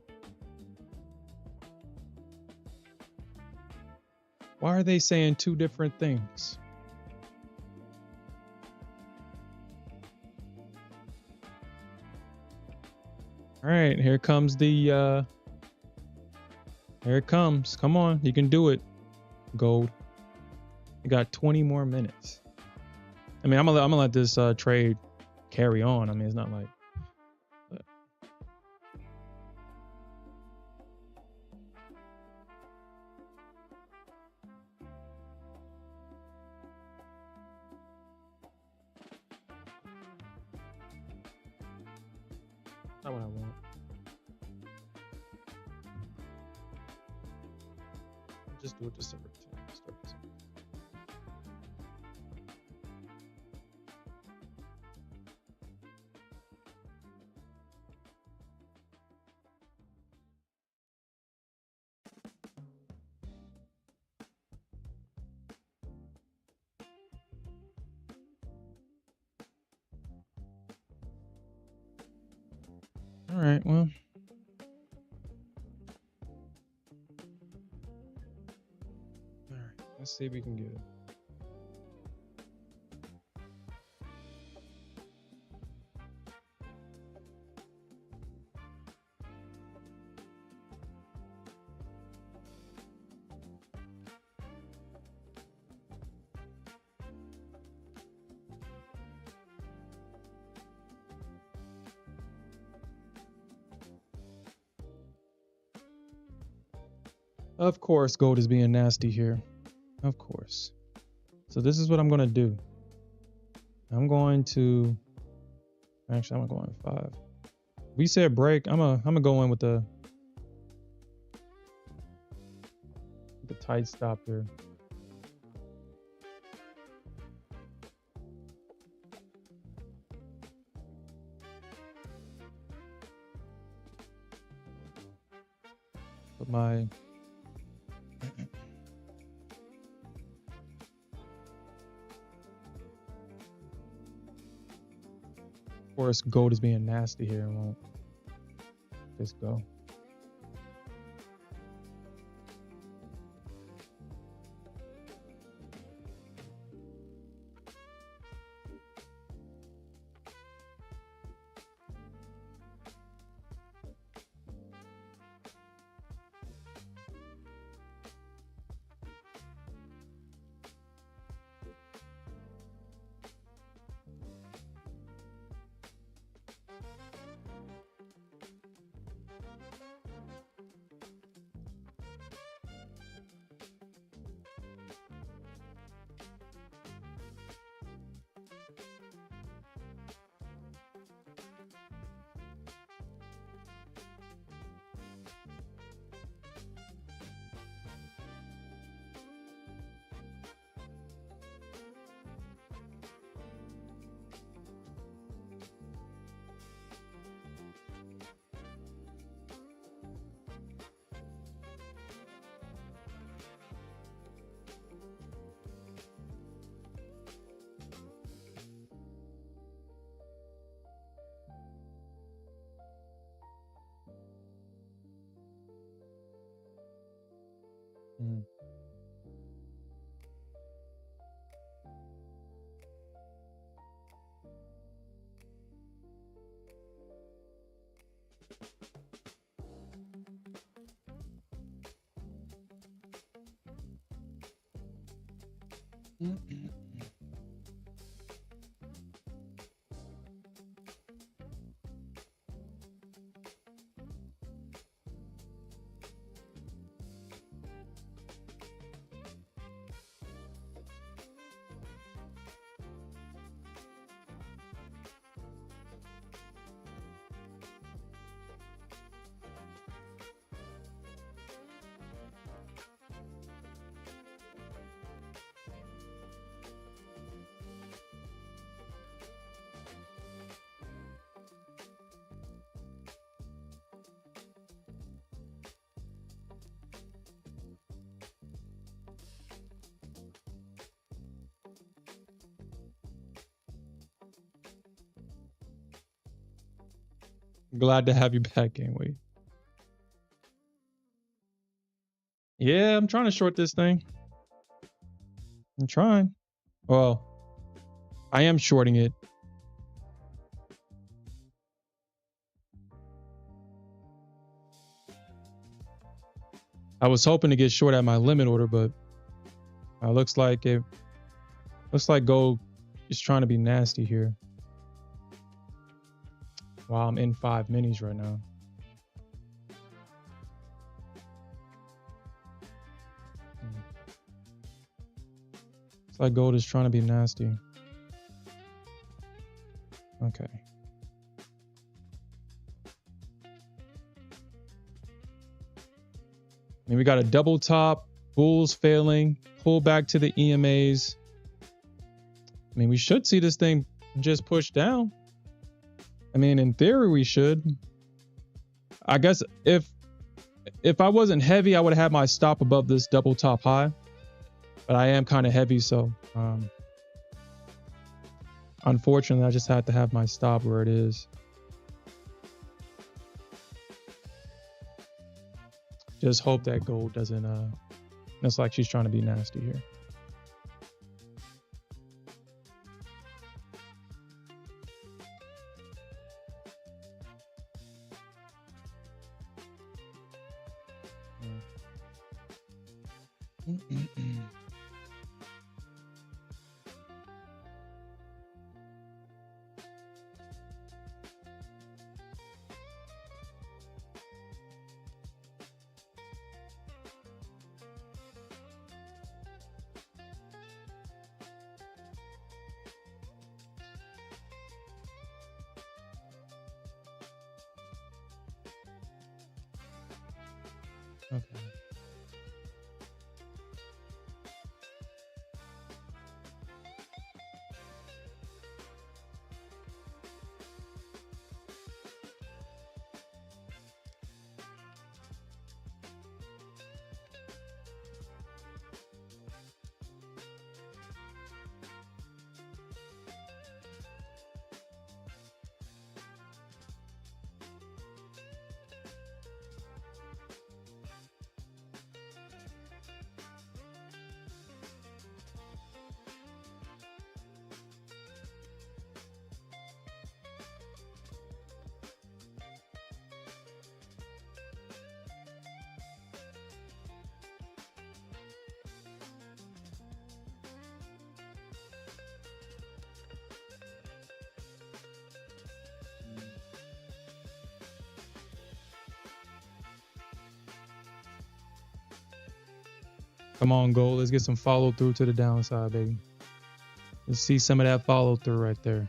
Why are they saying two different things? All right, here comes the here it comes. Come on, you can do it, Gold. You got 20 more minutes. I mean, I'm gonna let this trade carry on. I mean, it's not like. Not what I want. Just do it December 10th. Start December. All right, well. All right, let's see if we can get it. Of course, gold is being nasty here. Of course. So this is what I'm going to do. I'm going to... Actually, I'm going to go in 5. We said break. I'm gonna go in with the tight stop here. Put my... Of course, gold is being nasty here and won't just go. Glad to have you back, Gameway. Yeah, I'm trying to short this thing. I'm trying. Well, I am shorting it. I was hoping to get short at my limit order, but looks like gold is trying to be nasty here. Wow, I'm in 5 minis right now. It's like gold is trying to be nasty. Okay. And we got a double top, bulls failing, pull back to the EMAs. I mean, we should see this thing just push down. I mean, in theory, we should. I guess if I wasn't heavy, I would have had my stop above this double top high. But I am kind of heavy, so unfortunately, I just had to have my stop where it is. Just hope that gold doesn't, it's like she's trying to be nasty here. Okay. Come on, gold. Let's get some follow through to the downside, baby. Let's see some of that follow through right there.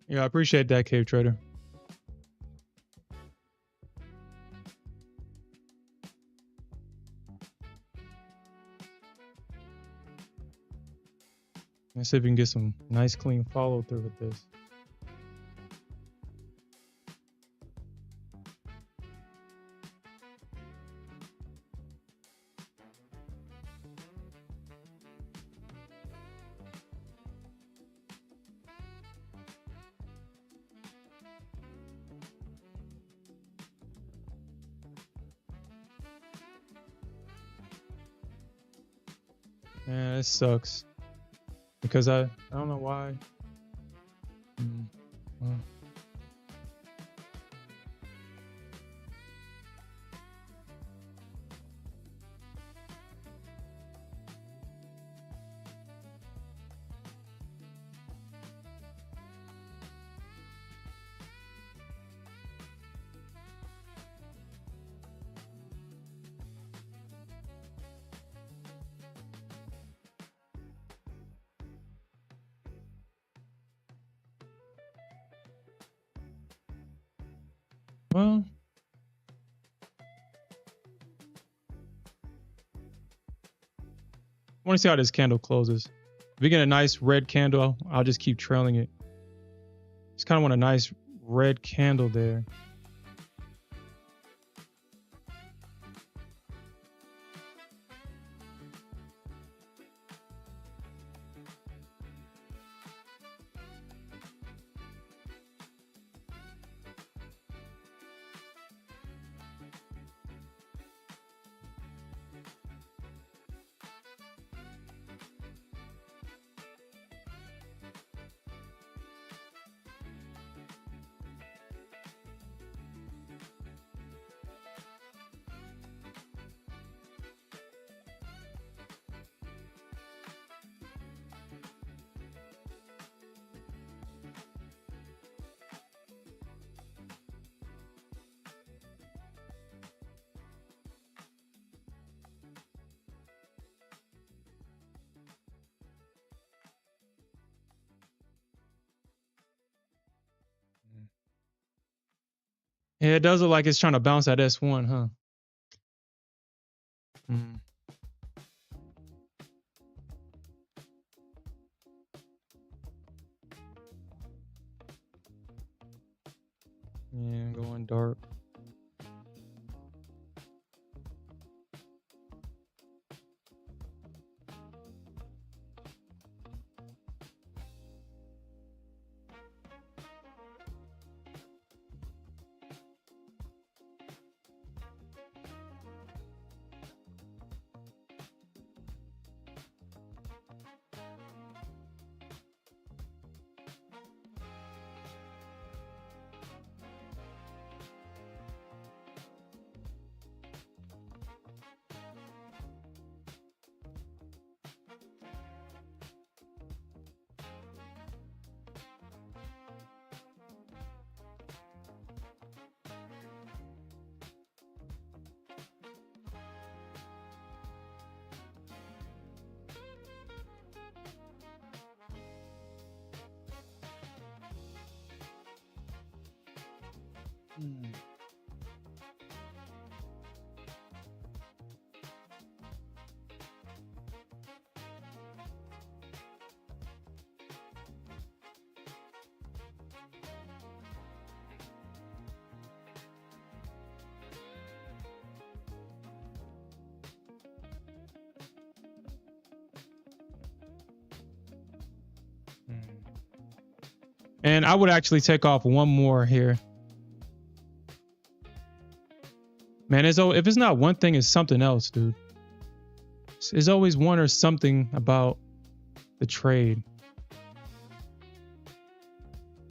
Yeah, I appreciate that, Cave Trader. Let's see if we can get some nice, clean follow through with this. Yeah, it sucks because I don't know why. Well, well, I want to see how this candle closes. If we get a nice red candle, I'll just keep trailing it. Just kind of want a nice red candle there. Yeah, it does look like it's trying to bounce at S1, huh? Mm. Yeah, going dark. Mm. And I would actually take off one more here. Man, if it's not one thing, it's something else, dude. There's always one or something about the trade.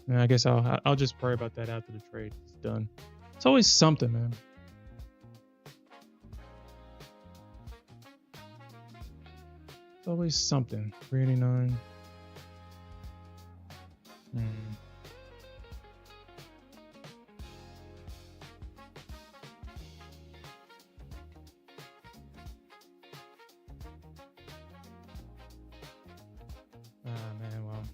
And I guess I'll just worry about that after the trade is done. It's always something, man. It's always something. 389. Man, well.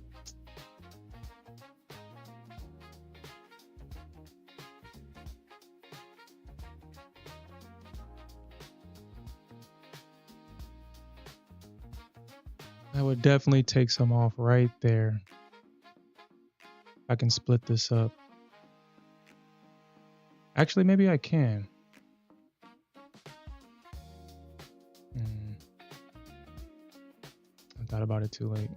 I would definitely take some off right there. I can split this up. Actually, maybe I can. I thought about it too late.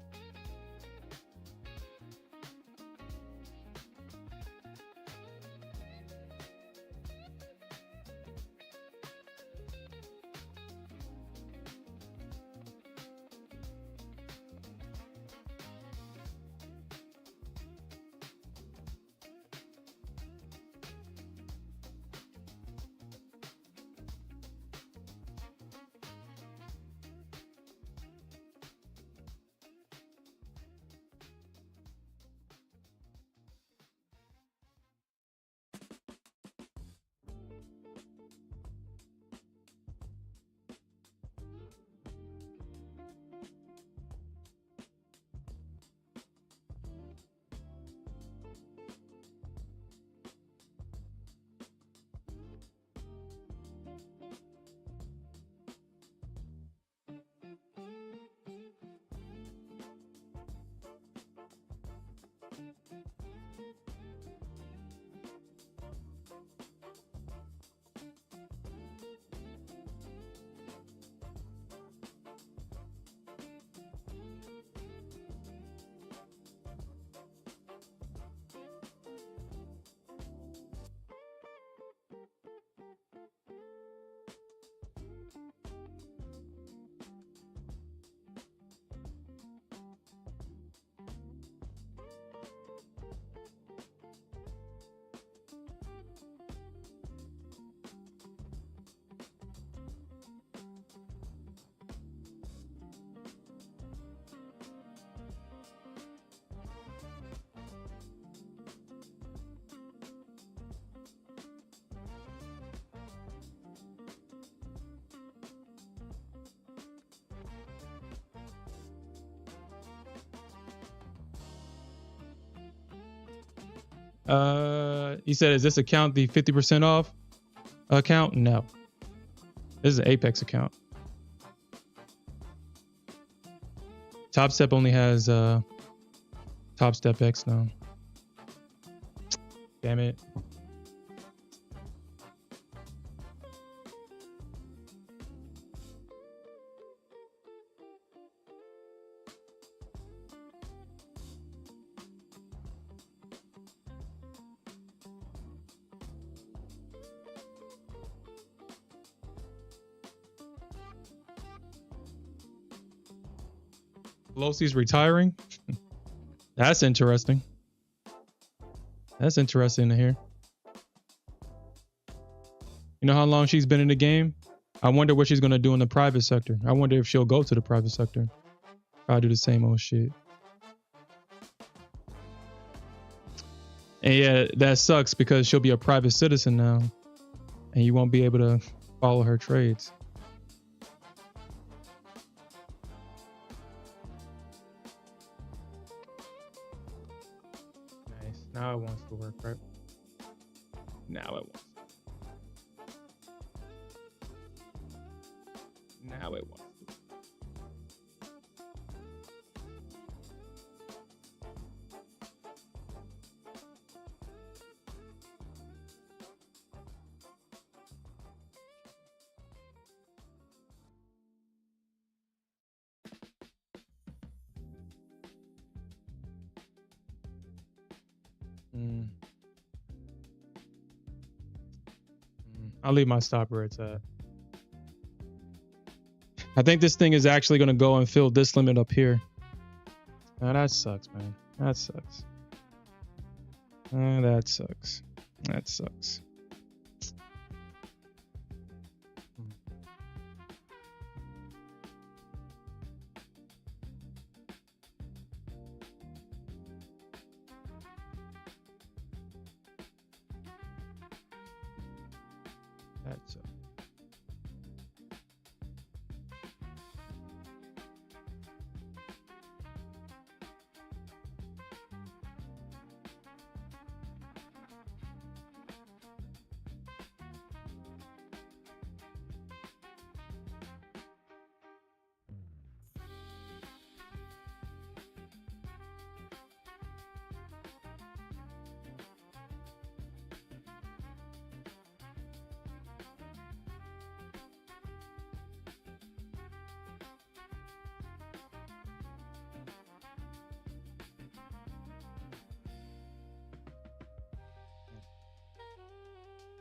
You said, is this account the 50% off account? No. This is an Apex account. Top Step only has Top Step X now. Damn it. Pelosi's retiring? That's interesting. That's interesting to hear. You know how long she's been in the game? I wonder what she's going to do in the private sector. I wonder if she'll go to the private sector. Probably do the same old shit. And yeah, that sucks because she'll be a private citizen now. And you won't be able to follow her trades. Nice. Now it wants to work, right? Now it wants. Now it wants. I'll leave my stop where it's at. I think this thing is actually going to go and fill this limit up here. Oh, that sucks, man. That sucks. That sucks. That sucks. That sucks.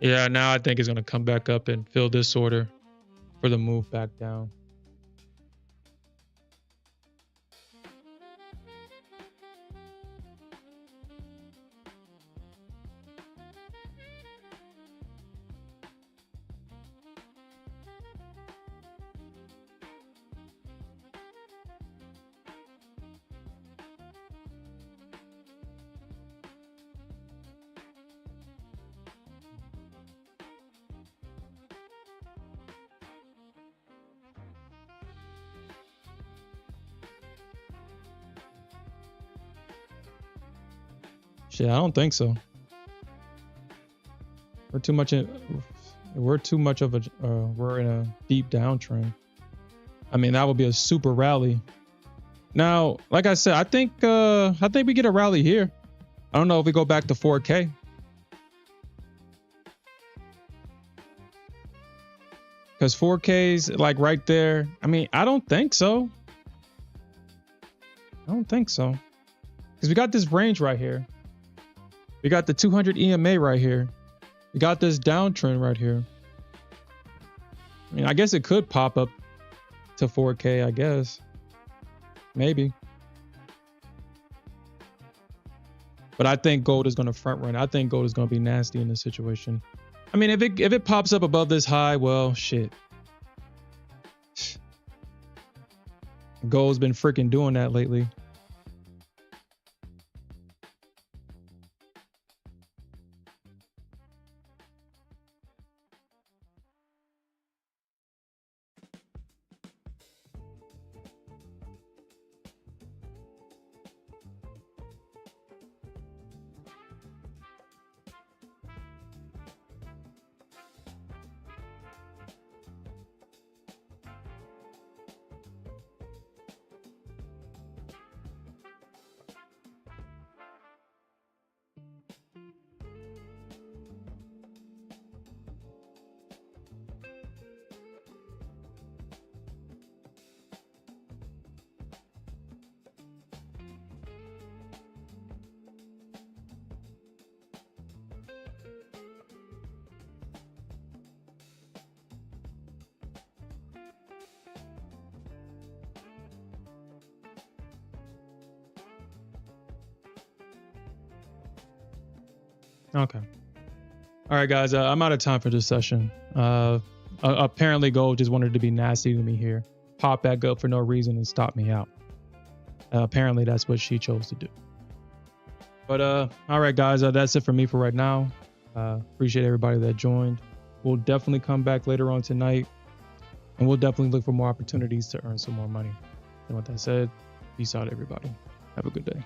Yeah, now I think it's gonna come back up and fill this order for the move back down. Shit, I don't think so. We're too much in. We're too much of a. We're in a deep downtrend. I mean, that would be a super rally. Now, like I said, I think we get a rally here. I don't know if we go back to 4K. Because 4K's like right there. I mean, I don't think so. I don't think so. Because we got this range right here. We got the 200 EMA right here. We got this downtrend right here. I mean, I guess it could pop up to 4K, I guess. Maybe. But I think gold is going to front run. I think gold is going to be nasty in this situation. I mean, if it pops up above this high, well, shit. Gold's been freaking doing that lately. Okay. All right, guys. I'm out of time for this session. Apparently, gold just wanted to be nasty to me here. Pop back up for no reason and stop me out. Apparently, that's what she chose to do. But all right, guys. That's it for me for right now. Appreciate everybody that joined. We'll definitely come back later on tonight, and we'll definitely look for more opportunities to earn some more money. And with that said, peace out, everybody. Have a good day.